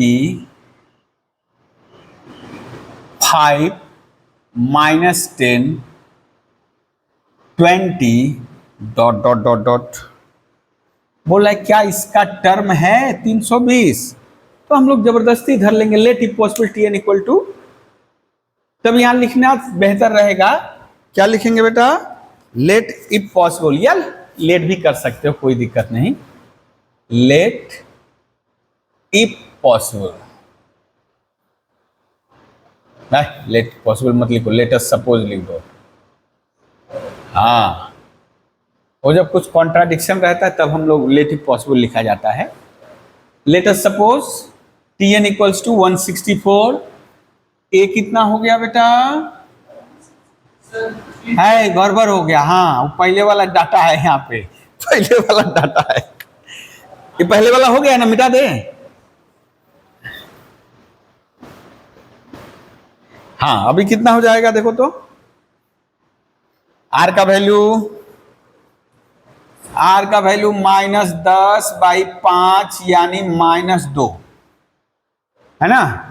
5 -10 20 ... बोला क्या इसका टर्म है 320। तो हम लोग जबरदस्ती धर लेंगे let if possible Tn equal to, तब यहां लिखना बेहतर रहेगा। क्या लिखेंगे बेटा? लेट इफ पॉसिबल, या लेट भी कर सकते हो, कोई दिक्कत नहीं। Let if possible, let possible मत लिखो, लेट अस सपोज लिख दो। हाँ, और जब कुछ कॉन्ट्राडिक्शन रहता है तब हम लोग लेट इफ पॉसिबल लिखा जाता है। Let us suppose Tn equals to 164। A कितना हो गया बेटा? है गड़बड़ हो गया, हाँ वो पहले वाला डाटा है, यहाँ पे पहले वाला डाटा है, ये पहले वाला हो गया ना, मिटा दे। हाँ अभी कितना हो जाएगा देखो तो, आर का वैल्यू -10/5 यानी -2 है ना।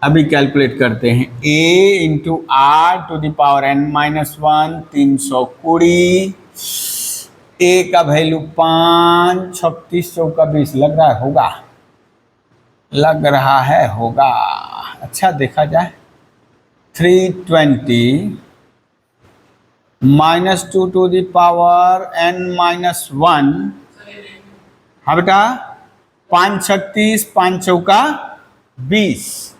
अभी कैलकुलेट करते हैं। a इंटू r⁻n-1 320, a का वैल्यू 5 36 चौका 20, लग रहा है होगा, लग रहा है होगा। अच्छा देखा जाए, 320 -2⁻n-1, हाँ बेटा 5 36 5 चौका 20,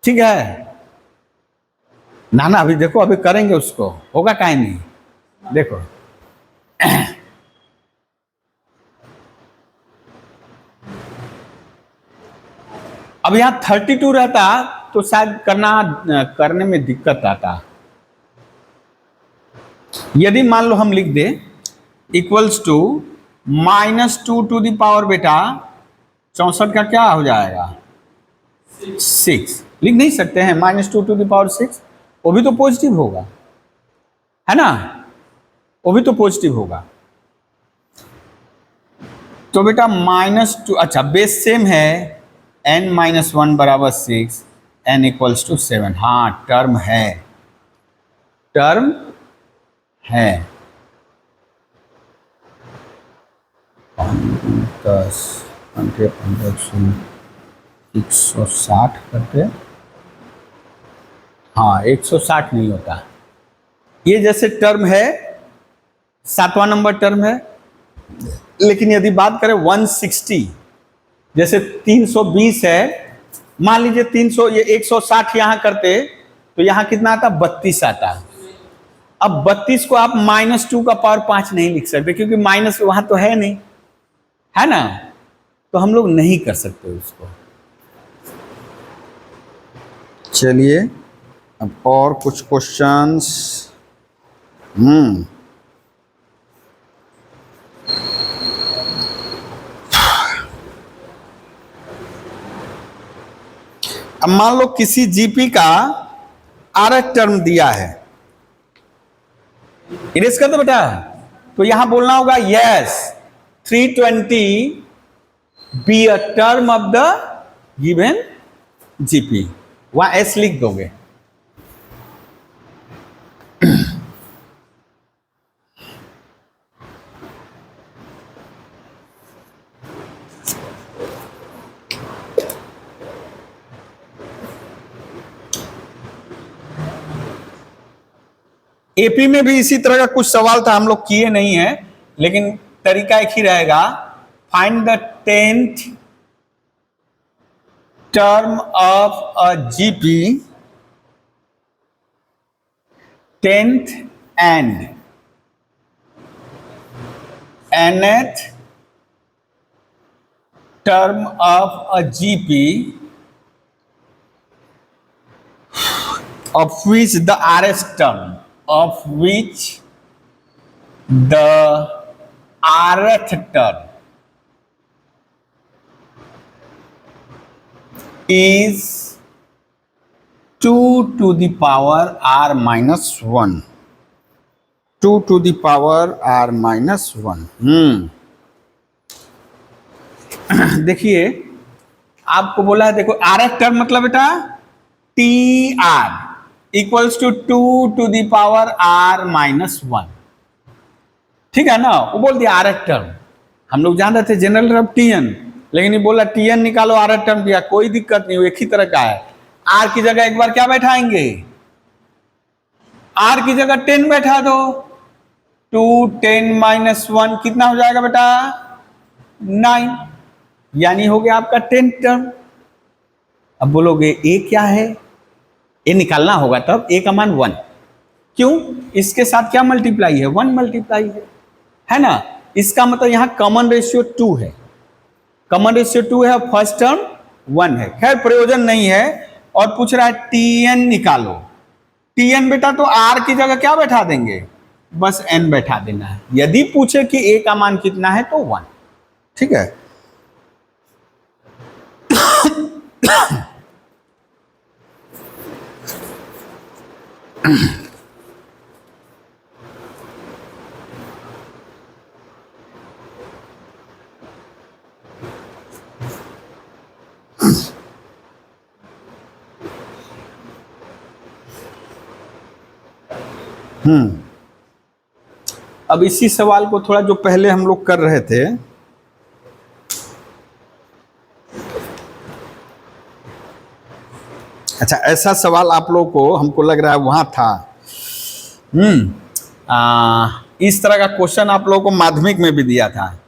ठीक है ना। अभी देखो, अभी करेंगे उसको, होगा काहे नहीं, देखो अब यहाँ 32 रहता तो शायद करने में दिक्कत आता। यदि मान लो हम लिख दे इक्वल्स टू -2 बेटा 64 का क्या हो जाएगा 6, लिख नहीं सकते हैं -2 वो भी तो पॉजिटिव होगा, है ना, वो भी तो पॉजिटिव होगा। तो बेटा -2, अच्छा बेस सेम है, n-1 बराबर 6, n इक्वल्स टू 7। हाँ टर्म है, टर्म है। 10 160 करते, हाँ 160 नहीं होता, ये जैसे टर्म है 7वां नंबर टर्म है। लेकिन यदि बात करें 160, जैसे 320 है, मान लीजिए 300, ये 160 यहां करते तो यहां कितना आता 32 आता। अब 32 को आप -2 का पावर 5 नहीं लिख सकते क्योंकि माइनस वहां तो है नहीं, है ना, तो हम लोग नहीं कर सकते उसको। चलिए अब और कुछ क्वेश्चंस। अब मान लो किसी जीपी का आरएच टर्म दिया है, इरेज कर दो बेटा, तो यहां बोलना होगा yes 320 be a term of the given GP, वहां एस लिख दोगे। एपी में भी इसी तरह का कुछ सवाल था, हम लोग किए नहीं है, लेकिन तरीका एक ही रहेगा, find the 10th term of a GP, 10th and nth term of a GP of which the RS term, of which the rth term is 2 to the power r minus 1, 2 to the power r minus 1। देखिए आपको बोला है, देखो rth term मतलब बेटा T R equals to 2 to the power r minus 1, ठीक है ना, वो बोल दिया आर एच टर्म। हम लोग जान रहे थे जनरल टर्म टी एन, लेकिन ये बोला टी एन निकालो आर एच टर्म दिया, कोई दिक्कत नहीं, वो एक ही तरह का है। आर की जगह एक बार क्या बैठाएंगे, आर की जगह 10 बैठा दो, 2 10 - 1 कितना हो जाएगा बेटा 9, यानी हो गया आपका 10 टर्म। अब बोलोगे ए क्या है, ए निकालना होगा तब, ए का मान 1, क्यों, इसके साथ क्या मल्टीप्लाई है 1 मल्टीप्लाई है ना, इसका मतलब यहां कॉमन रेशियो 2 है, कॉमन रेशियो 2 है, फर्स्ट टर्म 1 है। खैर प्रयोजन नहीं है, और पूछ रहा है टीएन निकालो, टीएन बेटा तो आर की जगह क्या बैठा देंगे, बस एन बैठा देना है। यदि पूछे कि ए का मान कितना है तो 1, ठीक है। अब इसी सवाल को थोड़ा जो पहले हम लोग कर रहे थे, अच्छा ऐसा सवाल आप लोगों को हमको लग रहा है वहां था, इस तरह का क्वेश्चन आप लोगों को माध्यमिक में भी दिया था।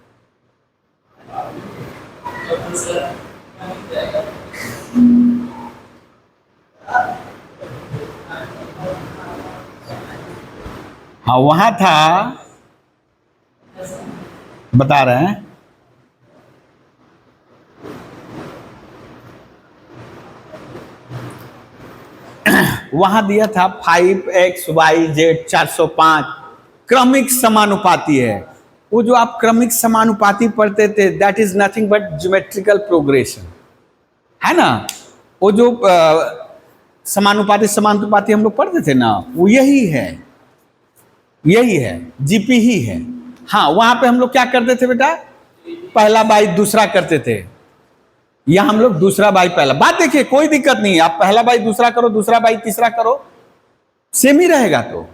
हाँ वहां था, बता रहे हैं, वहां दिया था 5xyz 405 क्रमिक समानुपाती है। वो जो आप क्रमिक समानुपाती पढ़ते थे, that is nothing but geometrical progression, है ना। वो जो समानुपाती समानुपाती हम लोग पढ़ते थे ना, वो यही है, यही है, जीपी ही है। हाँ, वहां पे हम लोग क्या करते थे बेटा, पहला बाई दूसरा करते थे, यहां हम लोग दूसरा बाई पहला। बात देखिए, कोई दिक्कत नहीं है, आप पहला बाई दूसरा करो, दूसरा बाई तीसरा करो, सेम ही रहेगा तो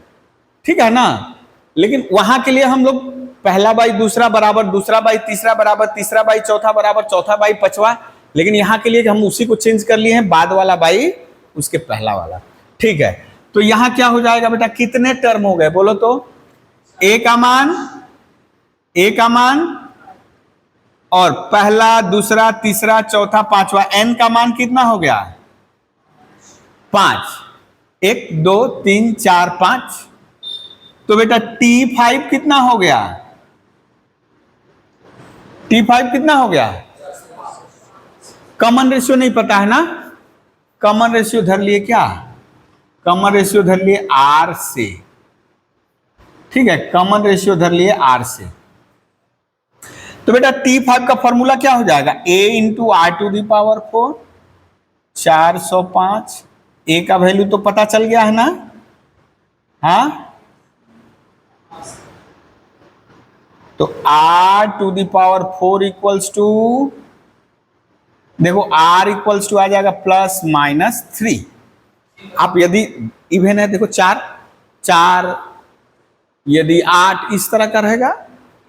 ठीक है ना। लेकिन वहां के लिए हम लोग पहला बाई दूसरा बराबर दूसरा बाई तीसरा बराबर तीसरा बाई चौथा बराबर चौथा बाई पांचवा, लेकिन यहां के लिए हम उसी को चेंज कर लिए हैं, बाद वाला बाई उसके पहला वाला, ठीक है। तो यहां क्या हो जाएगा बेटा, कितने टर्म हो गए बोलो तो, ए का मान और पहला दूसरा तीसरा चौथा पांचवा, एन का मान कितना हो गया, 5, 1 2 3 4 5। तो बेटा T5 कितना हो गया, T5 कितना हो गया, कॉमन रेशियो नहीं पता है ना, कॉमन रेशियो धर लिए क्या, कॉमन रेशियो धर लिए R से, ठीक है, कॉमन रेशियो धर लिए R से। तो बेटा T5 का फॉर्मूला क्या हो जाएगा, A into R to the power 4, 405। A का वैल्यू तो पता चल गया है ना, हाँ। तो R to the power 4 equals to, देखो R इक्वल्स टू आ जाएगा +-3। आप यदि इवन है, देखो 4 यदि 8 इस तरह का रहेगा,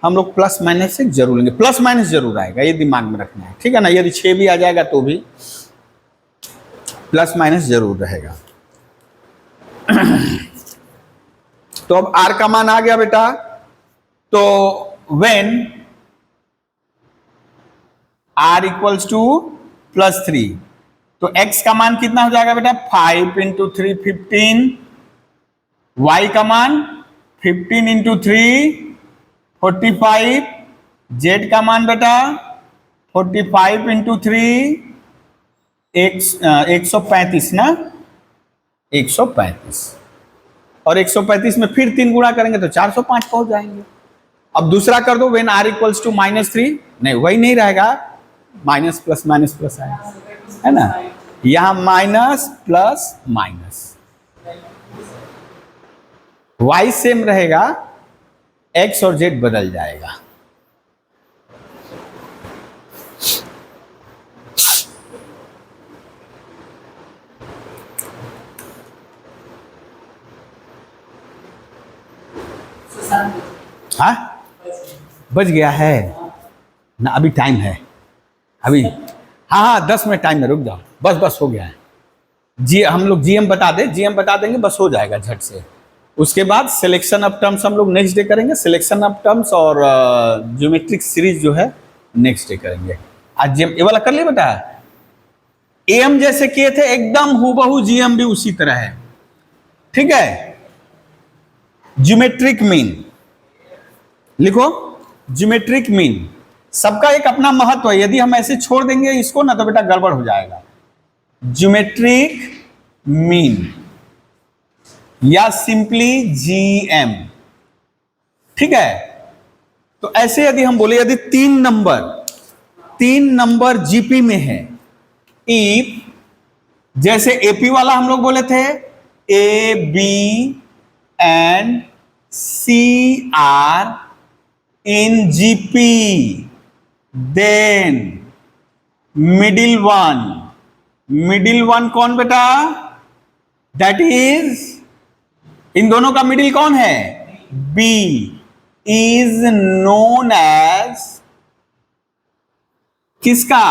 हम लोग प्लस माइनस से जरूर लेंगे, प्लस माइनस जरूर आएगा, ये दिमाग में रखना है, ठीक है ना। यदि 6 भी आ जाएगा तो भी प्लस माइनस जरूर रहेगा। तो अब R का मान आ गया बेटा, तो व्हेन R इक्वल्स टू +3, तो X का मान कितना हो जाएगा बेटा, 5 इंटू 3 15, Y का मान 15 इंटू 3 45, Z का मान बेटा 45 इंटू 3 135 ना, 135, और 135 में फिर 3 गुणा करेंगे तो 405 पहुंच जाएंगे। अब दूसरा कर दो, व्हेन R इक्वल्स टू -3, नहीं वही नहीं रहेगा, माइनस प्लस आएगा, है ना, यहां minus plus minus, Y same रहेगा, X और Z बदल जाएगा। हाँ, बच गया है ना, अभी टाइम है, अभी हाँ 10 मिनट टाइम में, रुक जाओ, बस हो गया है जी। हम लोग जीएम बता देंगे, बस हो जाएगा झट से। उसके बाद सिलेक्शन ऑफ टर्म्स हम लोग नेक्स्ट डे करेंगे, सिलेक्शन ऑफ टर्म्स और ज्योमेट्रिक सीरीज जो है नेक्स्ट डे करेंगे। आज जीएम ये वाला कर लिए बेटा, एएम जैसे किए थे एकदम हूबहू जीएम भी उसी तरह है, ठीक है। ज्योमेट्रिक मीन लिखो, ज्योमेट्रिक मीन सबका एक अपना महत्व है, यदि हम ऐसे छोड़ देंगे इसको ना तो बेटा गड़बड़ हो जाएगा। ज्योमेट्रिक मीन या सिंपली जीएम, ठीक है। तो ऐसे यदि हम बोले, यदि 3 नंबर जीपी में है, इफ जैसे एपी वाला हम लोग बोले थे, A B and C are in GP, then middle one कौन बेटा, दैट इज, इन दोनों का मिडिल कौन है, बी, इज नोन एज किसका,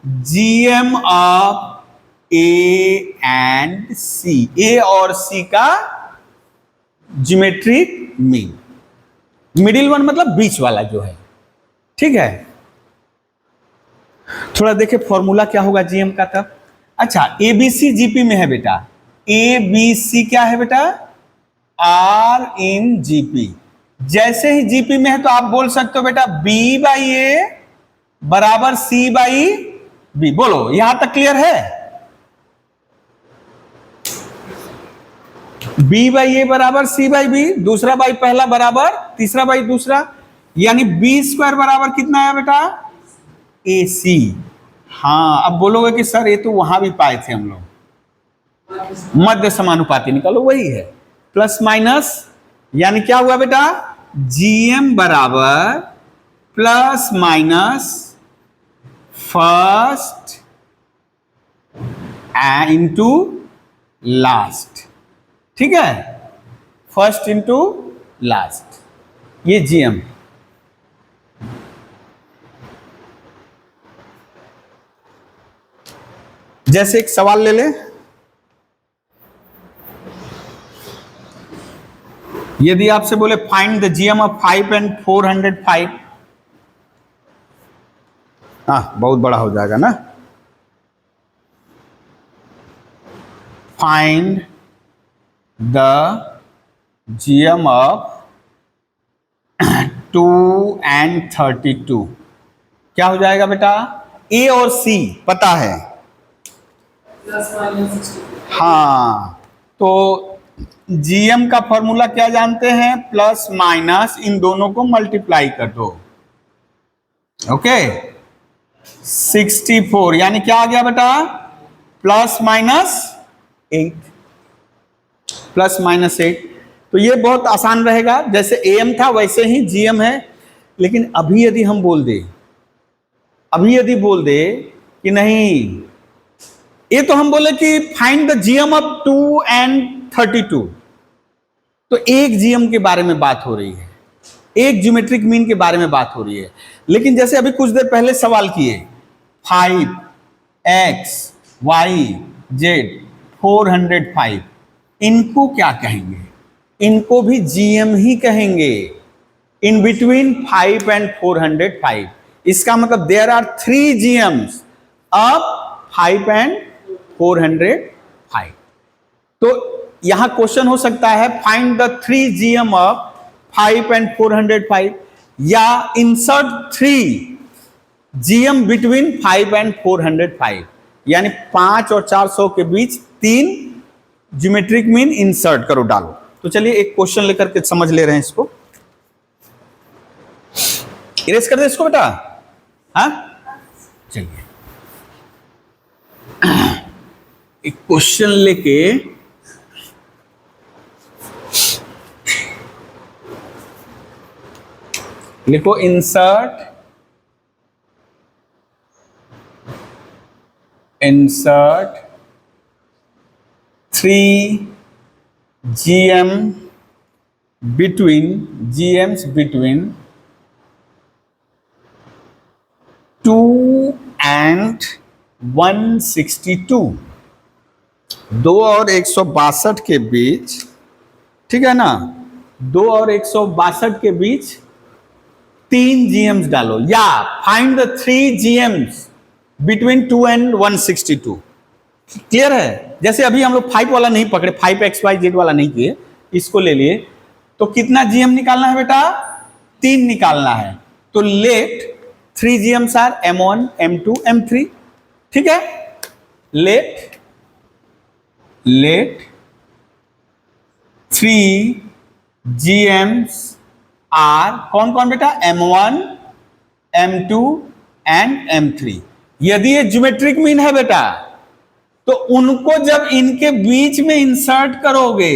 जीएम ऑफ ए एंड सी, ए और सी का ज्योमेट्रिक मीन। मिडिल वन मतलब बीच वाला जो है, ठीक है। थोड़ा देखे फॉर्मूला क्या होगा जीएम का तब। अच्छा, एबीसी जीपी में है बेटा, एबीसी क्या है बेटा, आर इन जीपी। जैसे ही जीपी में है तो आप बोल सकते हो बेटा बी बाई ए बराबर सी बाई बी। बोलो, यहां तक क्लियर है, बी बाई ए बराबर सी बाई बी, दूसरा बाई पहला बराबर तीसरा बाई दूसरा, यानी बी स्क्वायर बराबर कितना है बेटा, ए सी। हाँ, अब बोलोगे कि सर ये तो वहां भी पाए थे हम लोग, मध्य समानुपाती निकालो, वही है प्लस माइनस, यानी क्या हुआ बेटा, जीएम बराबर plus minus first into last. ठीक है, फर्स्ट इंटू लास्ट, ये जीएम। जैसे एक सवाल ले ले, यदि आपसे बोले find the GM of 5 and 405, बहुत बड़ा हो जाएगा ना, find the GM of 2 and 32, क्या हो जाएगा बेटा, ए और सी पता है, हाँ, तो जीएम का फॉर्मूला क्या जानते हैं, प्लस माइनस इन दोनों को मल्टीप्लाई कर दो, ओके 64, यानी क्या आ गया बेटा, प्लस माइनस 8, प्लस माइनस 8। तो ये बहुत आसान रहेगा, जैसे एम था वैसे ही जीएम है। लेकिन अभी यदि हम बोल दे, कि नहीं, ये तो हम बोले कि find the GM of 2 and 32, तो एक जीएम के बारे में बात हो रही है, एक ज्योमेट्रिक मीन के बारे में बात हो रही है। लेकिन जैसे अभी कुछ देर पहले सवाल किए, 5x y z 405, इनको क्या कहेंगे, इनको भी जीएम ही कहेंगे, इन बिटवीन 5 and 405। इसका मतलब देयर आर 3 जीएम्स ऑफ 5 and 405। तो यहां क्वेश्चन हो सकता है find the 3 GM of 5 and 405, या इंसर्ट 3 जीएम बिटवीन 5 and 405, यानी 5 और 400 के बीच 3 ज्योमेट्रिक मीन इंसर्ट करो, डालो। तो चलिए एक क्वेश्चन लेकर के समझ ले रहे हैं इसको, इरेज कर दे इसको बेटा, हाँ चलिए एक क्वेश्चन लेके लिखो, insert 3 GM GMs between 2 and 162, 2 और 162 के बीच, ठीक है ना, 2 और 162 के बीच 3 जीएम्स डालो, या find the 3 GMs between 2 and 162। Clear है, जैसे अभी हम लोग 5 वाला नहीं पकड़े, 5xyz वाला नहीं किए, इसको ले लिए, तो कितना जीएम निकालना है बेटा, 3 निकालना है। तो late 3 जीएम्स are m1 m2 m3, ठीक है, लेट 3 जीएम्स आर कौन कौन बेटा, m1 m2 and m3। यदि ये ज्योमेट्रिक मीन है बेटा, तो उनको जब इनके बीच में इंसर्ट करोगे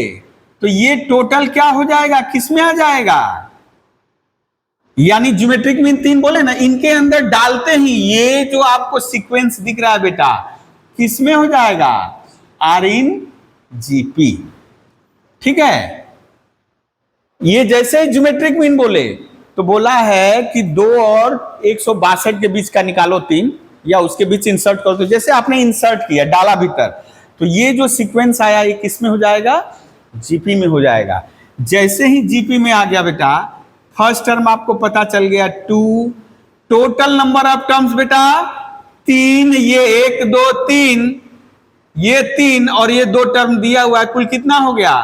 तो ये टोटल क्या हो जाएगा, किसमें आ जाएगा, यानी ज्योमेट्रिक मीन 3 बोले ना, इनके अंदर डालते ही ये जो आपको सीक्वेंस दिख रहा है बेटा, किसमें हो जाएगा, आर इन जीपी। ठीक है, ये जैसे ज्योमेट्रिक मीन बोले तो बोला है कि 2 और 162 के बीच का निकालो 3, या उसके बीच इंसर्ट करो। तो जैसे आपने इंसर्ट किया, डाला भीतर, तो ये जो सीक्वेंस आया ये किस में हो जाएगा, जीपी में हो जाएगा। जैसे ही जीपी में आ गया बेटा, फर्स्ट टर्म आपको पता चल गया 2, टोटल नंबर ऑफ टर्म्स बेटा 3, ये 1 2 3, ये 3 और ये 2 टर्म दिया हुआ है, कुल कितना हो गया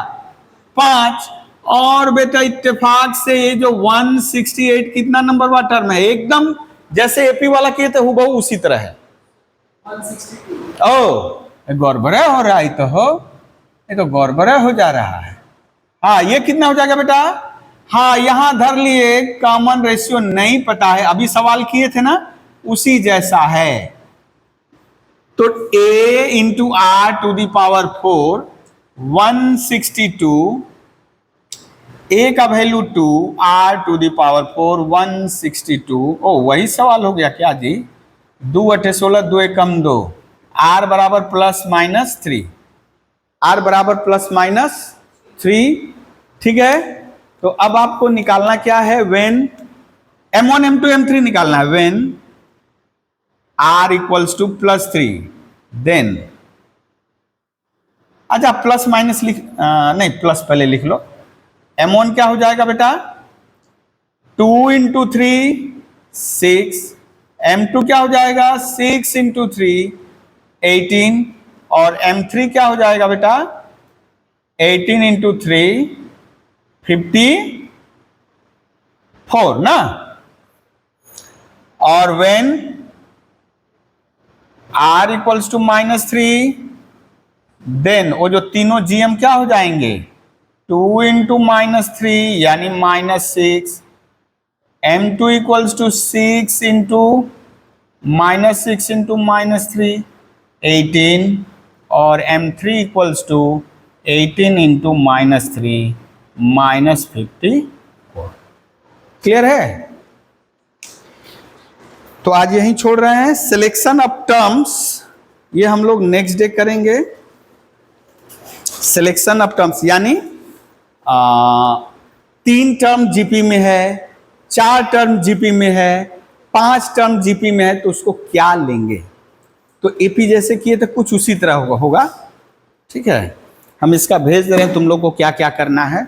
5। और बेटा इत्तेफाक से ये जो 168 कितना नंबर वाला टर्म है, एकदम जैसे एपी वाला किए थे हुबहू उसी तरह है। 162। ओ गौरबरे हो रहा है तो हो, ये तो गड़बड़ा हो जा रहा है। हाँ, ये कितना हो जाएगा बेटा? हाँ, यहां धर लिए, कॉमन रेशियो नहीं पता है, अभी सवाल किए थे ना, उसी जैसा है। तो a into are to the power 4 162, a का value 2, r to the power 4 162। ओ वही सवाल हो गया क्या जी? 2 अठे 16, 2 एकम 2, r बराबर प्लस माइनस 3, r बराबर प्लस माइनस 3। ठीक है, तो अब आपको निकालना क्या है? व्हेन m1 m2 m3 निकालना है। When r equals to plus 3 then, अच्छा प्लस माइनस नहीं, प्लस पहले लिख लो। m1 क्या हो जाएगा बेटा? 2 इंटू 3 6, m2 क्या हो जाएगा? 6 इंटू 3 18, और m3 क्या हो जाएगा बेटा? 18 इंटू 3 54 ना। और when r equals to minus 3 then वो जो तीनों जीएम क्या हो जाएंगे? 2 इंटू माइनस 3 यानी minus 6, m2 equals to 6 into minus 6 into minus 3 18, और m3 equals to 18 into minus 3 minus 54। Clear है? तो आज यहीं छोड़ रहे हैं। सिलेक्शन ऑफ टर्म्स ये हम लोग नेक्स्ट डे करेंगे। सिलेक्शन ऑफ टर्म्स यानी 3 टर्म जीपी में है, 4 टर्म जीपी में है, 5 टर्म जीपी में है, तो उसको क्या लेंगे? तो एपी जैसे किए तो कुछ उसी तरह होगा। ठीक है, हम इसका भेज दे रहे हैं तुम लोग को क्या क्या करना है।